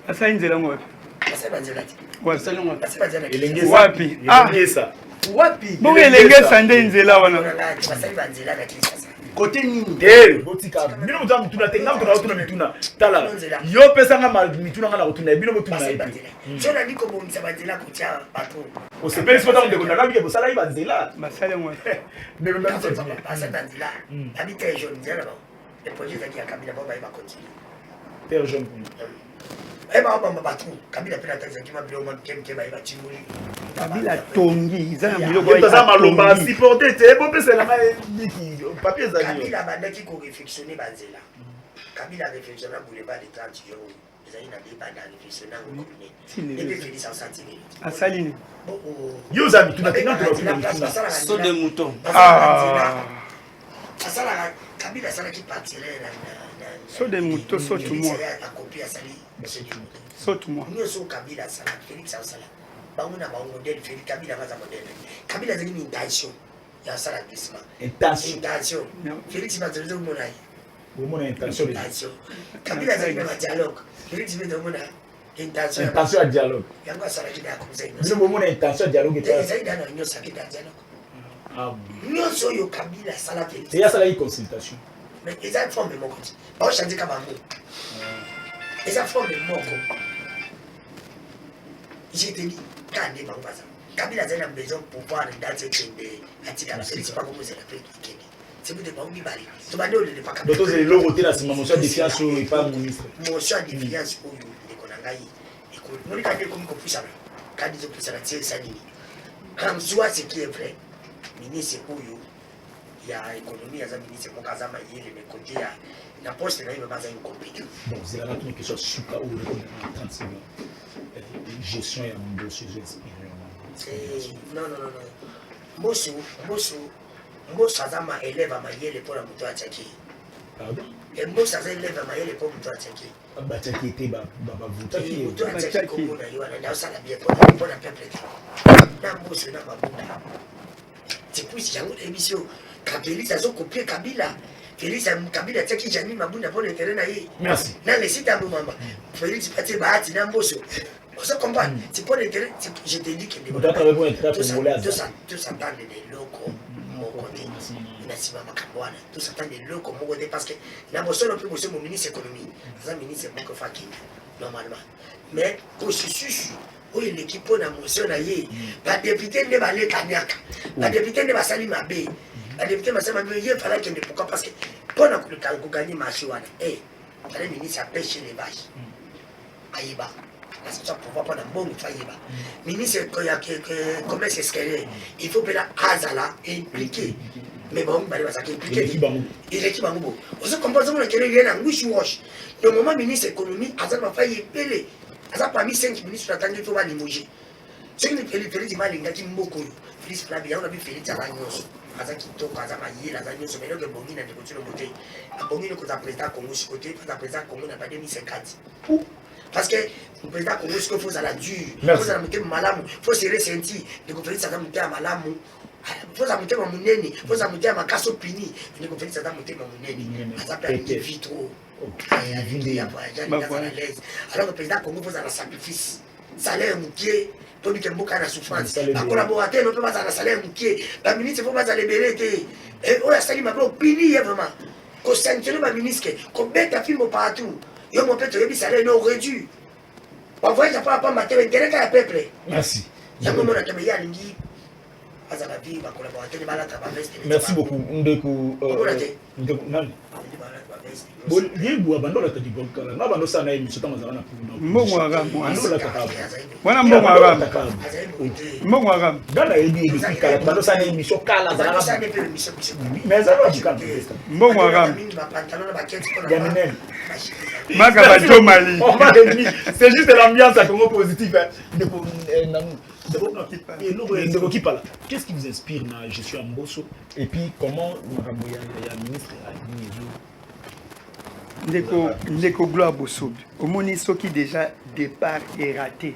Speaker 5: Asa inzela ngwapi?
Speaker 2: Passer banzela.
Speaker 5: Passer
Speaker 2: banzela.
Speaker 5: Wapi?
Speaker 1: Elengesa.
Speaker 2: Wapi?
Speaker 5: Bongo elengesa nde inzela wana.
Speaker 2: Passer banzela na Kinshasa.
Speaker 1: Côté nini? Eh, botika. Bino mutuna mutuna tenga mutuna utuna mituna. Tala. Yo pesa nga mituna nga na utuna bino mutuna.
Speaker 2: So na ndiko bomisa banzela kutia bato.
Speaker 1: O se pèse pas dans de kona biye bosala yi banzela.
Speaker 5: Basale ngwa.
Speaker 1: Mais même ça.
Speaker 2: Passer banzela. Habiter jaune nzela ba. Les projets qui a Kabila Boba va continuer.
Speaker 1: Père jeune.
Speaker 2: Eh ben on va battre. Kabila peut attendre qui m'a bien au monde qui va timuri.
Speaker 5: Kabila tongi, za biloko
Speaker 1: ya. Toza malomba supporter te bo pesa la diki papier za
Speaker 2: ni. Kabila banda qui ko réflexionner banzela. Kabila réflexionner boulevard de 30 euros. Les aïna débat dans réflexionner en communauté. Et puis Félix en sentiment.
Speaker 5: Asaline.
Speaker 1: Yo za mituna tenga to
Speaker 3: saut de mouton.
Speaker 2: Ah. Asala Kabila sala qui partirait
Speaker 5: saut de mouton saute moi.
Speaker 2: La copie asali
Speaker 5: saute moi.
Speaker 2: Nous sommes Kabila sala Félix Asala. Banguna ba modèle Félix Kabila va za modèle. Kabila a une intention. Il y a ça la glissement. Intention. Félix va dire mon aïe.
Speaker 1: Mon intention.
Speaker 2: Kabila a un dialogue. Félix veut mon aïe.
Speaker 1: Intention à dialogue.
Speaker 2: Il y a quoi ça qui a commencé.
Speaker 1: C'est mon intention à dialogue.
Speaker 2: C'est dans une ça qui a dialogue.
Speaker 1: Ah
Speaker 2: nous sommes Kabila sala Félix.
Speaker 1: Il y a ça une consultation.
Speaker 2: Mais ils ont formé mon côté. Pas changer Kabango. Ils ont formé mon côté. J'ai dit, quand on va ça. Kabila a besoin pour pouvoir dans cette chaîne de Atikala. C'est pas comme vous êtes appelé. C'est pour des bons bibali. Tu vas dire, pas Kabila.
Speaker 1: D'autres, c'est l'eau côté là, c'est ma motion de défiance et pas ministre.
Speaker 2: Motion de défiance pour vous, les Konangaï. Écoute, nous, les cadets comme qu'on ça. Quand ils ont pris ça, c'est ça. Quand soit ce qui est vrai, ministre pour vous. Il y a l'économie, il y a les ministres, il y a les côtés, la poste, il y a une compétition.
Speaker 1: Bon, c'est la nature qui soit super ou 30 secondes. Gestion et un dossier, j'explique.
Speaker 2: Non. Mosso, Azama élève à Mayele pour la moto à Tchaki.
Speaker 1: Pardon?
Speaker 2: Et Mosso élève à Mayele pour la moto à Tchaki.
Speaker 1: Tchaki était
Speaker 2: Tchaki. Moto à Tchaki, comme on a eu, on a ça la bien pour la peuple. N'a Mosso, n'a pas bon. C'est pour ça que l'émission, quand Félix a copié Kabila, Félix a Kabila Tchaki, Jani Mabouna pour le terrain.
Speaker 1: Merci.
Speaker 2: Dans les sites à Boumamba, Félix Paté Bahati, n'a Mosso. On se comprend. C'est pour le terrain. Je te dis que les tous s'entendent des locaux. Tout s'entend des locaux parce que la bosse non plus mon ministre économie. C'est un ministre beaucoup fakir normalement. Mais processus où l'équipe on a motion aillé, la député ne va aller Kanyaka, la député ne va salir ma baie. La députée m'a dit il fallait qu'il ne pourquoi parce que Pendant que le gagné marché, le ministre a pêché les vaches. Aïba. Parce que ça pouvoir prendre un bon failliba. Ministre, commerce escalier, il faut que la Azala impliqué. Mais bon, il va s'impliquer. Il est qui va nous. On se compose avec les gens en wish-wash. Le moment ministre économie, Azala va faire péler. Azala parmi 5 ministres, attendez, il faut pas limoger. Ce qui fait Félix Malinga qui m'boko. Félix Flavia, on a vu Félix Aragnos. Azala qui toque, Azala Yé, Azala Nyos, mais là, le Bongi n'a pas de côté. Le Bongi n'a pas de président Congo sur côté, le président Congo n'a pas de 2050. Parce que le président Congo, ce qu'il faut, ça la dure. Il faut ça la monter malamu. Il faut se ressentir. Le conférence, ça va monter à malamu. Il faut ça monter à mouneni. Il faut ça monter à makaso pini. Le conférence, ça va monter à mouneni. Ça peut aller vite trop. Alors le président Congo, il faut ça la sacrifice. Salaire mouqué. Pour que Mboka na souffrance. La collaborateur, on peut pas ça la salaire mouqué. La ministre, il faut pas ça libérer. Et on a sali ma opinion vraiment. Qu'on sanctionne ma ministre. Qu'on mette la film partout. Yo mon père, tu salaire non réduit. On voit que ça pas mater mais quelqu'un a peuple.
Speaker 1: Merci. Merci beaucoup. Ndeko Yebo abandola tadi bolkala. Na bando sana emi sota mazana na.
Speaker 5: Mbongo agam. Wana mbongo agam. Mbongo agam.
Speaker 1: Dana ebi kala bando sana emi sokala zana. Mais ça va dikala.
Speaker 5: Mbongo agam.
Speaker 1: Yaminen.
Speaker 5: Maka bajo Mali.
Speaker 1: C'est juste l'ambiance à Congo positif. Qu'est-ce qui vous inspire dans la gestion à Mbosso? Et puis comment le ministre a dit
Speaker 5: Ndeko Gloire Bosso. Au moniso qui déjà départ est raté.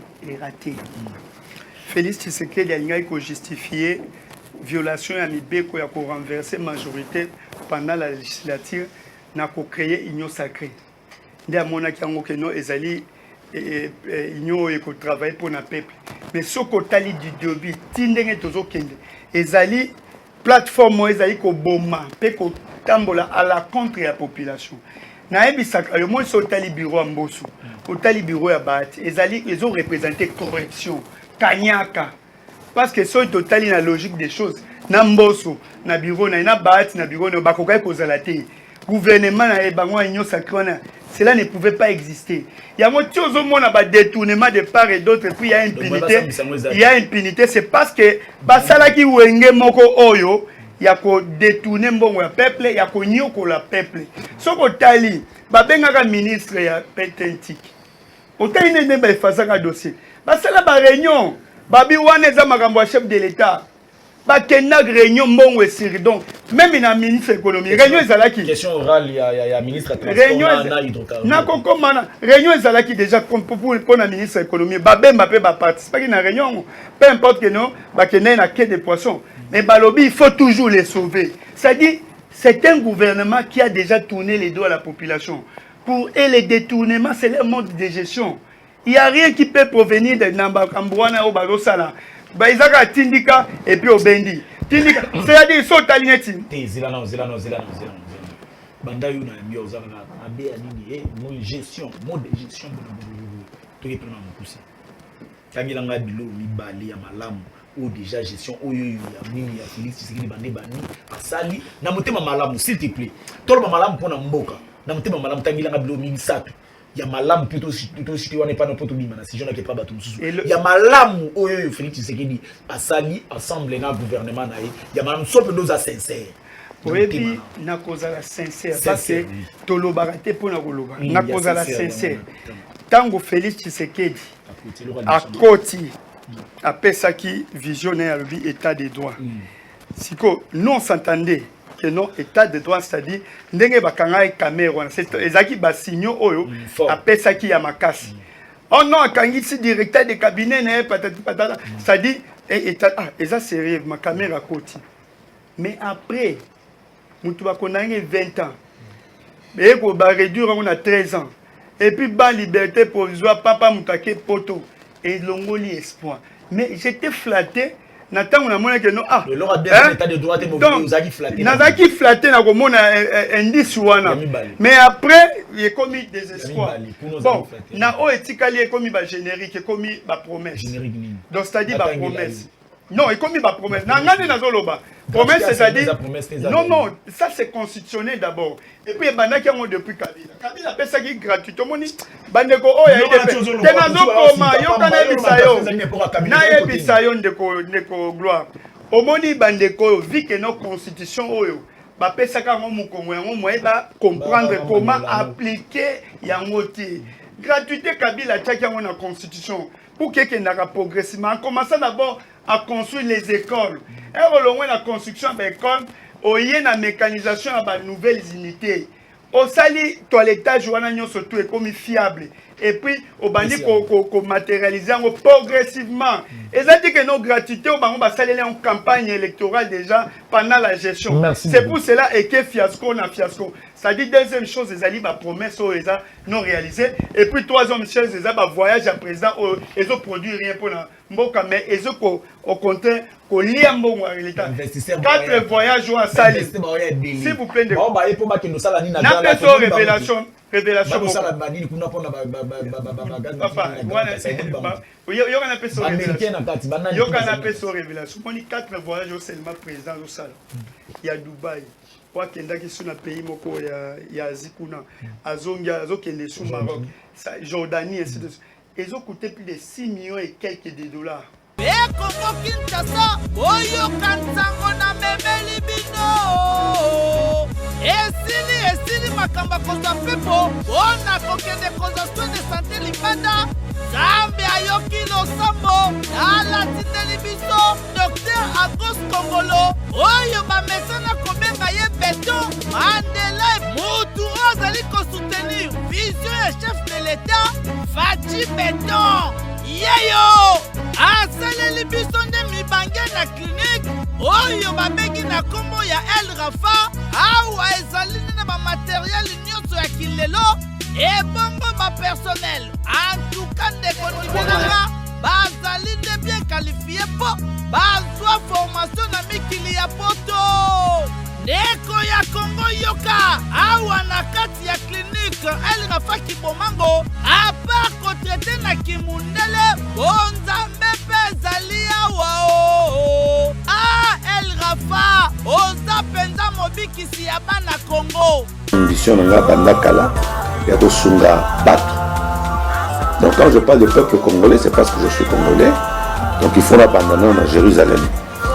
Speaker 5: Félix Tshisekedi a justifié violation à Mibeko a renversé majorité pendant la législature n'a créé union sacrée. Ndé amona kiango keno ezali union et travailler pour le peuple. Mais ce côté du début, tindenge tozo kende ezali plateforme ezali ko boma pe ko tambola à la contre la population. Na ebisaka yo mo so tali bureau Mbosso, ko tali bureau ya Bahati ezali ils ont représenté correction kanyaka parce que so totali na logique des choses na Mbosso na bureau na Bahati na bureau no bakokai ko zalate gouvernement na ebango union sacrée. Cela ne pouvait pas exister. Il y a un détournement de part et d'autre, et puis il y a impunité. Il y a impunité, c'est parce que Basala qui wenge moko oyo, il y a ko détourner mbongo ya peuple, il y a ko nyoko la peuple. Soko tali, babenga ministre ya petentik. Otali ne ba efasaka dossier. Basala ba réunion, babi wane za makambo ya chef de l'État. Bakena réunion mbongo esiri donc même na ministre économie réunion ezalaki
Speaker 1: question orale ya ministre
Speaker 5: réunion na kokomana réunion ezalaki déjà pour na ministre économie babemba pe ba participer na réunion peu importe que non bakena na quai de poisson mais balobi il faut toujours les sauver, c'est-à-dire c'est un gouvernement qui a déjà tourné les dos à la population pour et les détournements c'est le mode de gestion, il y a rien qui peut provenir de Namba Kambouana ou Barosala. Baizaka tindika et puis obendi tindika c'est-à-dire so talineti
Speaker 1: zelano banda yo na mbio ozaka na be nini mo gestion mode de gestion to ke prendre mokusi tangila nga bilo mibali ya malamu ou déjà gestion oyo ya nini ya Félix Tshisekedi bande bani asali na motema malamu s'il te plaît tolo malamu pona mboka na motema malamu tangila nga bilo misato ya malamu plutôt si on n'est pas n'importe où mana si je n'ai pas battu ya malamu oyo Félix Tshisekedi asali assemblée na gouvernement na ya malamu sope doza sincère
Speaker 5: oui puis na cause la sincère parce que tolo barate pour na koloba na cause la sincère tango Félix Tshisekedi a koti apesa ki visionnaire lui état des droits siko non s'entendait que non état de droit c'est-à-dire ndenge bakanga caméra c'est ezaki ba signaux oyo apesa ki ya makasi oh non akangisi directeur de cabinet na patata c'est-à-dire état eza sérieux ma caméra koti mais après mutu bakonange 20 ans mais ko ba réduire on a 13 ans et puis ba liberté provisoire papa mutake poto et longoli espoir mais j'étais flatté. Nathan na mona que non
Speaker 1: le lora bien état de droit et mobilier uzaki flatté
Speaker 5: nazaki flatté na komona indice wana mais après il est commis désespoir bon na o etikali est commis ba générique est commis ba promesse donc c'est-à-dire ba promesse Non, et comme il va promesse. Promesse, c'est-à-dire. Non, ça c'est constitutionnel d'abord. Et puis, il y a depuis Kabila. Kabila appelle ça gratuit. Tout le monde dit, Bandeko, oh, il y a des gloire. Au monde, Bandeko, vu que nos constitutions, bah, comprendre comment appliquer Yangote. Gratuité Kabila, tchaki a une constitution. Pour que nous progressivement, en commençant d'abord à construire les écoles. Et on a la construction des écoles, on y a la mécanisation de nouvelles unités. Au sali toilettage, on a surtout comme fiable. Et puis, on va matérialiser progressivement. Et ça dit que nos gratuités, on va saluer en campagne électorale déjà pendant la gestion. C'est pour cela que fiasco, on a fiasco. Ça dit deuxième chose, les alliés, promesse non réalisée. Et puis troisième chose, les voyage à présent, ils ont produit rien pour la Mboka, mais ils ont au contraire, qu'on lie un bon l'État. 4 voyages à Sali. S'il vous plaît, révélation. Révélation. Révélation. On dit 4 voyages au seulement président au Sal. Il y a Dubaï. Qui sont dans le pays, il y a Zikouna, Azokende sous Maroc, Jordanie, ainsi de suite. Ils ont coûté plus de 6 millions et quelques de dollars.
Speaker 6: Esili makamba koza pepo ona kokende koza soin de santé libanda Zambe ayoki losambo ala tindeli biso Dr Agos Kongolo oyo bamesana kobenga ye beton Mandela mutu ozali kosoutenir vision ya chef de l'État Fachi Beton yeyo asaleli biso nde mibange na clinique oyo babengi na kombo ya El Rafa awa ezali na bamateriel nyonso ya kilelo ebongo bapersonnel antuka ndeko nibelanga bazali nde bien qualifié mpo bazwa formation na mikili ya poto ndeko ya Kongo yoka awa na kati ya clinique El Rafa Kibomango apart kotraite na kimundele bonzambe mpe ezali awa El Rafa oza penza mobikisi ya bana Congo.
Speaker 7: Ambition nanga banda kala ya kosunga bato. Donc quand je parle du peuple congolais, c'est parce que je suis congolais. Donc il faut l'abandonner à Jérusalem.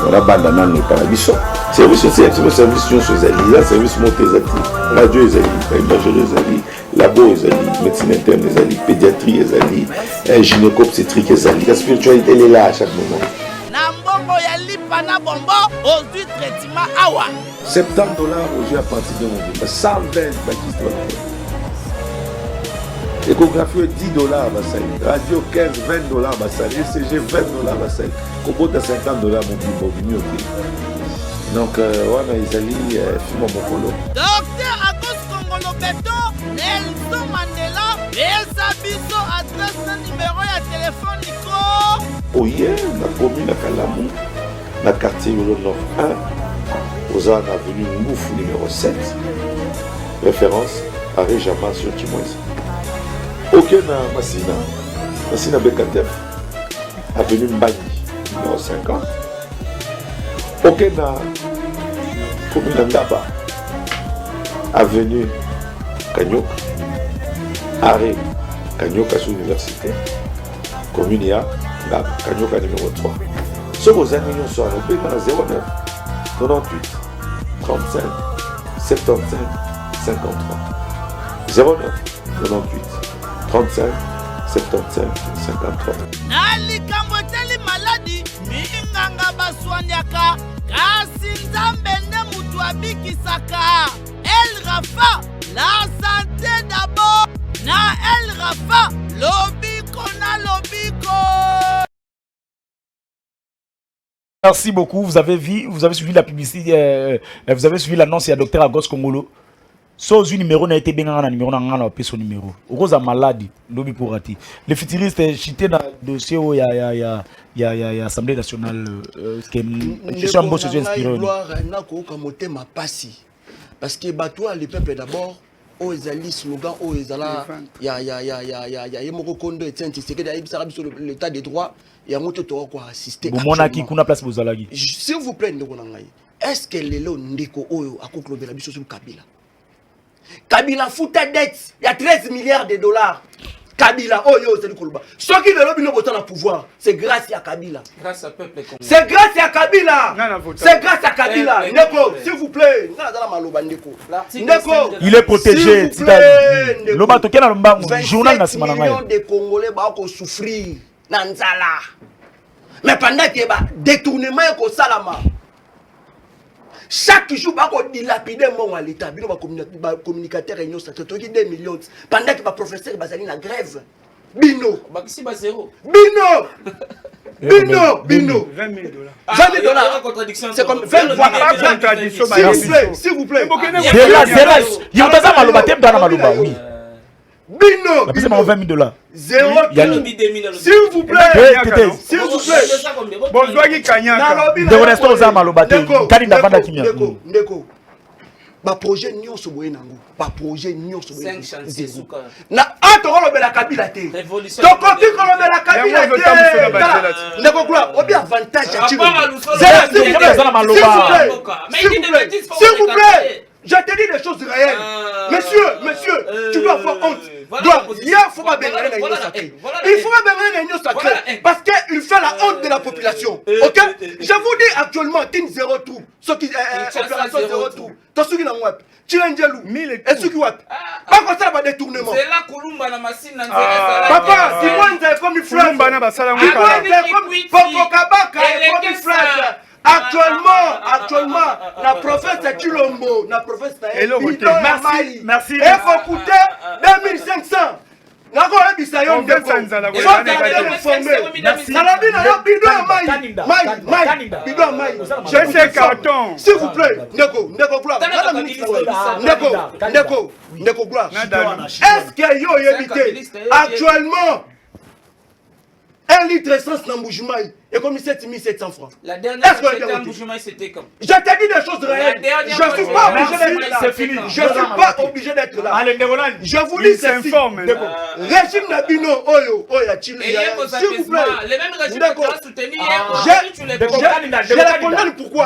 Speaker 7: On abandonne le paradis. Service social, service montezati, radio ezali, imagerie ezali, labo ezali, médecine interne ezali, pédiatrie ezali, gynéco-obstétrique ezali. La spiritualité elle est là à chaque moment. $70 aujourd'hui à partir de mon vie. 120 Baptiste. Échographie $10 radio $15, $20 ECG $20 Kobota $50 mon bimbo. Donc wana ezali fimo mokolo.
Speaker 6: Dr Agos Kongolo Beton, Nelson Mandela, pesa biso adresse na numéro ya téléphone Nico.
Speaker 7: Oye, na commune na Kalamu, na quartier Yolo Nord 1, aux avenue Ngouf numéro 7. Référence à Rejama sur Kimwezi. Ok na Massina Bekatef, avenue Mbani numéro 50. Ok na commune Ndaba, avenue Kanyoka, arrêt Kanyoka sous l'université, commune ya Kanyoka numéro 3. Ce que vous avez mis sur le pays dans 09 98 35 75 53. 09 98 35 75 53.
Speaker 6: Nalikambo teli maladi minganga baswanyaka kasi nzambe nde mutu abikisaka. El Rafa, la santé d'abord. Na El Rafa, lobiko na lobiko.
Speaker 1: Merci beaucoup. Vous avez suivi la publicité, vous avez suivi l'annonce à Dr Agos Kongolo. So numéro n'a été bien un numéro n'a pas son numéro. Rose maladie, lobby pour rater. Les futuristes chité dans le dossier où il y a Assemblée nationale je suis un beau sujet inspiré.
Speaker 4: Parce que toi, le peuple d'abord, o ezali slogan o ezala ya yemoko kondo Etienne Tshisekedi ayebisaka biso l'état de droit yango te toka koassiste
Speaker 1: bomonaki kuna place bozalaki.
Speaker 4: S'il vous plaît ndeko na ngai, est-ce que lelo ndeko oyo akoklobela biso sur Kabila futa dette il y a 13 milliards de dollars. Kabila oyo c'est koloba soki lelo bino bota na pouvoir, c'est grâce à Kabila,
Speaker 3: grâce à peuple congolais,
Speaker 4: c'est grâce à Kabila, c'est grâce à Kabila. Ndeko s'il vous plaît ngana dala maloba ndeko
Speaker 1: il est protégé. Loba tokena lombango journal na sima na ngai.
Speaker 4: Millions de Congolais ba ko souffrir na nzala, mais pendant que ba détournement ko salama chaque jour ba ko dilapider mon à l'état bino ba communicateur réunion sacré to 2 millions pendant que ba professeur bazali na grève bino
Speaker 3: ba kisi ba zéro
Speaker 4: bino
Speaker 5: 20 000
Speaker 4: dollars. 20 000 dollars. C'est comme 20 fois
Speaker 5: pas contradiction.
Speaker 4: S'il vous plaît.
Speaker 1: C'est là. Il y a un maloba tem dans la maloba. Oui.
Speaker 4: Bino.
Speaker 1: C'est 20 000 dollars.
Speaker 4: Zéro. S'il vous plaît. S'il vous plaît.
Speaker 5: Bonjour Kanyaka.
Speaker 1: De restaurant za maloba tem. Kani ndavanda kimia.
Speaker 4: Ndeko. Ba projet nyonso boye nango. Ba projet nyonso boye.
Speaker 3: 5 chantiers suka.
Speaker 4: Na atoro la Kabila te.
Speaker 3: Révolution.
Speaker 4: Donc on dit qu'on la Kabila te. Ndeko quoi? Obi avantage à Chilo. S'il vous plaît. Je te dis des choses réelles. Monsieur, tu dois avoir honte. Il ne faut pas bénir les unions sacrées. Il faut pas bénir les unions sacrées parce qu'il fait la honte de la population. Ok? Je vous dis actuellement, Team 0 tout. Ce qui est opération 0 tout. Tout ce qui est dans WAP. Chilengelou. Et ce qui WAP. Pas comme ça, pas détournement.
Speaker 3: C'est là Kolumba la machine.
Speaker 4: Papa, si moi, vous avez comme une flèche. Vous avez comme Pokokabaka comme une flèche. Actuellement, la prophète Chilombo, la prophète
Speaker 5: merci.
Speaker 4: Il faut coûter 2500. S'il vous plaît, Ndeko Gloire. Est-ce que yo évité actuellement 1 litre essence dans Mboujoumaï est comme 7 700 francs.
Speaker 3: La dernière fois que Mboujoumaï c'était comme.
Speaker 4: Je te dis des choses réelles. Je ne suis pas obligé d'être là.
Speaker 1: C'est fini.
Speaker 4: Je ne suis pas obligé d'être là.
Speaker 1: Allez,
Speaker 4: je vous dis ceci. Régime Nabino, Oyo, Chile. S'il vous plaît.
Speaker 3: Les mêmes régimes que tu as soutenus hier,
Speaker 4: je la condamne pourquoi?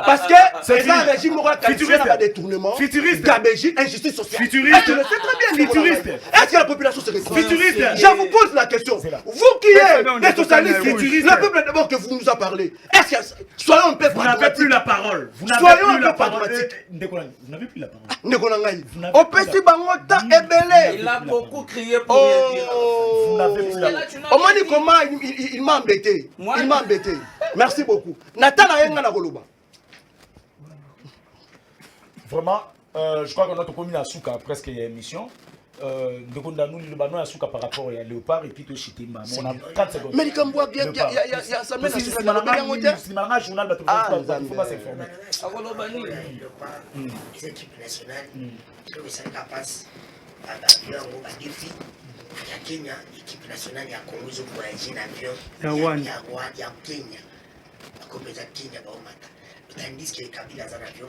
Speaker 4: Parce que c'est un régime qualifié dans le détournement, gabegie, injustice sociale. Est-ce que c'est très bien? Est-ce que la population se respecte? Je vous pose la question. Vous qui êtes des socialistes, le peuple d'abord que vous nous a parlé. Est-ce que soyons un peu
Speaker 1: vous n'avez plus la parole.
Speaker 4: Soyons un peu pragmatiques.
Speaker 1: Vous n'avez plus la parole.
Speaker 4: Au petit bangota est belé.
Speaker 3: Il a beaucoup crié pour rien dire.
Speaker 1: Vous n'avez plus la parole.
Speaker 4: On m'a dit comment il m'a embêté. Il m'a embêté. Merci beaucoup. Nathan Ayenga na Goloba.
Speaker 1: Vraiment, je crois qu'on a commis la souka presque émission. Donc on a nous le ballon à souka par rapport à Léopard et puis tout Chitimba. On a 30 secondes.
Speaker 4: Mais comme il y a ça mène à
Speaker 1: c'est un journal de il faut pas s'informer.
Speaker 2: Les équipes nationales, je veux ça passe à défi. Il y a Kenya, l'équipe nationale, il y a Congo, ils ont voyagé en avion. Il y a Kenya. La compétition Kenya, tandis que Kabila a un avion,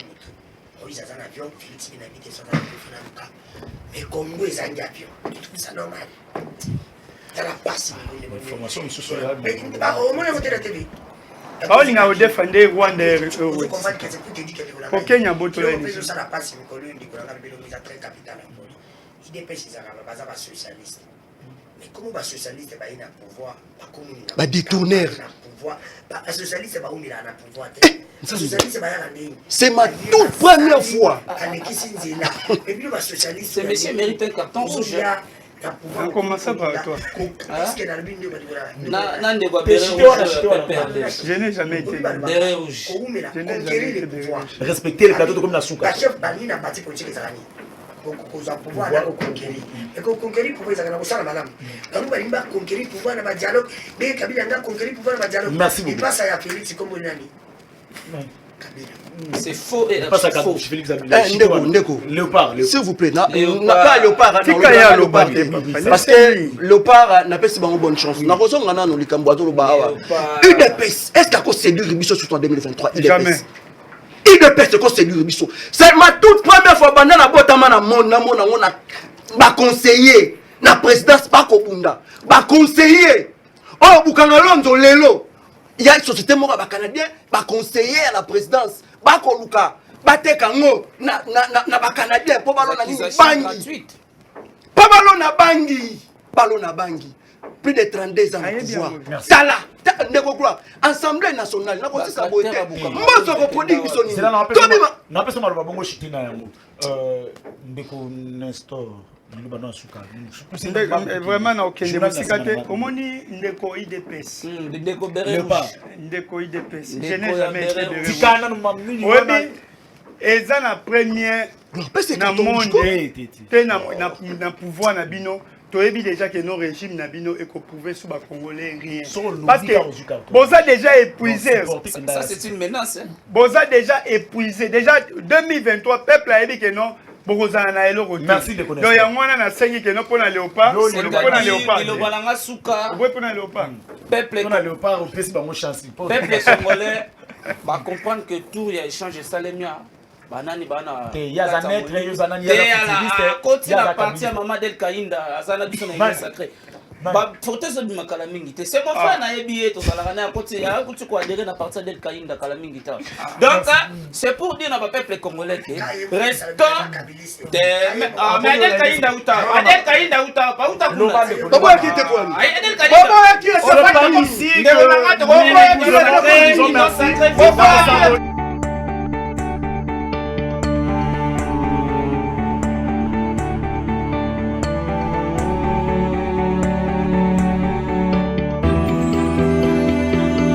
Speaker 2: ils ont un avion, Félix Binabité sont en avion. Mais Congo est un avion. Je trouve ça normal. Ça n'a pas si
Speaker 1: l'information est sur la
Speaker 2: mais au moins, on a la télé.
Speaker 5: Il a défendu Rwanda.
Speaker 2: Au Kenya, ça n'a pas si il dépêche les Arabes, pas socialiste. Mais comment les socialistes sont au pouvoir?
Speaker 4: Pas détourner.
Speaker 2: Les socialistes sont au pouvoir.
Speaker 4: C'est ma toute première fois.
Speaker 2: Et puis les socialistes.
Speaker 3: Ce monsieur mérite un carton rouge.
Speaker 5: On commence par toi. Je n'ai jamais été
Speaker 3: derrière rouge.
Speaker 1: Respecter les plateaux de comme la souka.
Speaker 2: Pouvoir conquérir. Et conquérir pouvoir ça na sala madame. Quand vous allez conquérir pouvoir na dialogue, mais Kabila nga conquérir pouvoir na dialogue.
Speaker 1: Merci beaucoup.
Speaker 2: Il passe à Félix comme nani.
Speaker 3: C'est faux et
Speaker 1: pas ça
Speaker 3: faux.
Speaker 1: Félix
Speaker 4: Ndeko.
Speaker 1: Léopard.
Speaker 4: S'il vous plaît, n'a pas Léopard. Parce que Léopard n'a pas si bonne chance. N'a raison ngana no likambo ato lo ba. UDPS. Est-ce qu'à cause séduire biso sur 2023
Speaker 5: Jamais.
Speaker 4: IDPS ko séduire biso. C'est ma toute première fois bandana botama na ba conseiller na présidence pas Kobunda. Ba conseiller. Oh bukanga lonzo lelo. Il y a une société moko ba canadien ba conseiller à la présidence. Ba koluka ba tekango na ba canadien po balo na ni bangi. Po balo na bangi. Balo na bangi. Plus de 32 ans de pouvoir. Tala, Assemblée nationale, n'a pas ça beauté. Moi, ça va produire biso ni.
Speaker 1: C'est là n'a pas ça mal bongo chitina yango. Ndeko Nestor, Lubano Suka.
Speaker 5: Vraiment na okende musikate. Omoni ndeko IDPS.
Speaker 3: Ndeko Bererouche.
Speaker 5: Ndeko IDPS. Je n'ai jamais été Bererouche.
Speaker 1: Tikana no mamini.
Speaker 5: Oui, eza na première na monde te na pouvoir na bino. Tu as déjà que nos régimes Nabino et qu'on pouvait sous les Congolais rien. Parce que Boza déjà épuisé.
Speaker 3: Ça c'est une menace.
Speaker 5: Boza déjà épuisé. Déjà 2023, peuple a dit que non. Boza na elo retour.
Speaker 1: Merci de connaître.
Speaker 5: Donc il y a moins na sengi que non pour na léopard. Pour na léopard.
Speaker 3: Il balanga suka.
Speaker 5: Oui pour na léopard.
Speaker 3: Peuple
Speaker 1: pour na léopard au plus ba mo chance.
Speaker 3: Peuple congolais va comprendre que tout il y a échange salemia. Banani bana
Speaker 1: ya zanetre yo zanani ya activiste
Speaker 3: côté la partie à maman del Kainda azana biso na sacré ba photo zo du makala mingi te c'est mon frère na yebi to sala na côté ya kuti ko adhérer na partie del Kainda kala mingi ta donc c'est pour dire na peuple congolais que restons mais del Kainda uta pas uta
Speaker 4: baba qui te quoi
Speaker 3: del Kainda
Speaker 4: baba qui est ça pas ici
Speaker 3: de la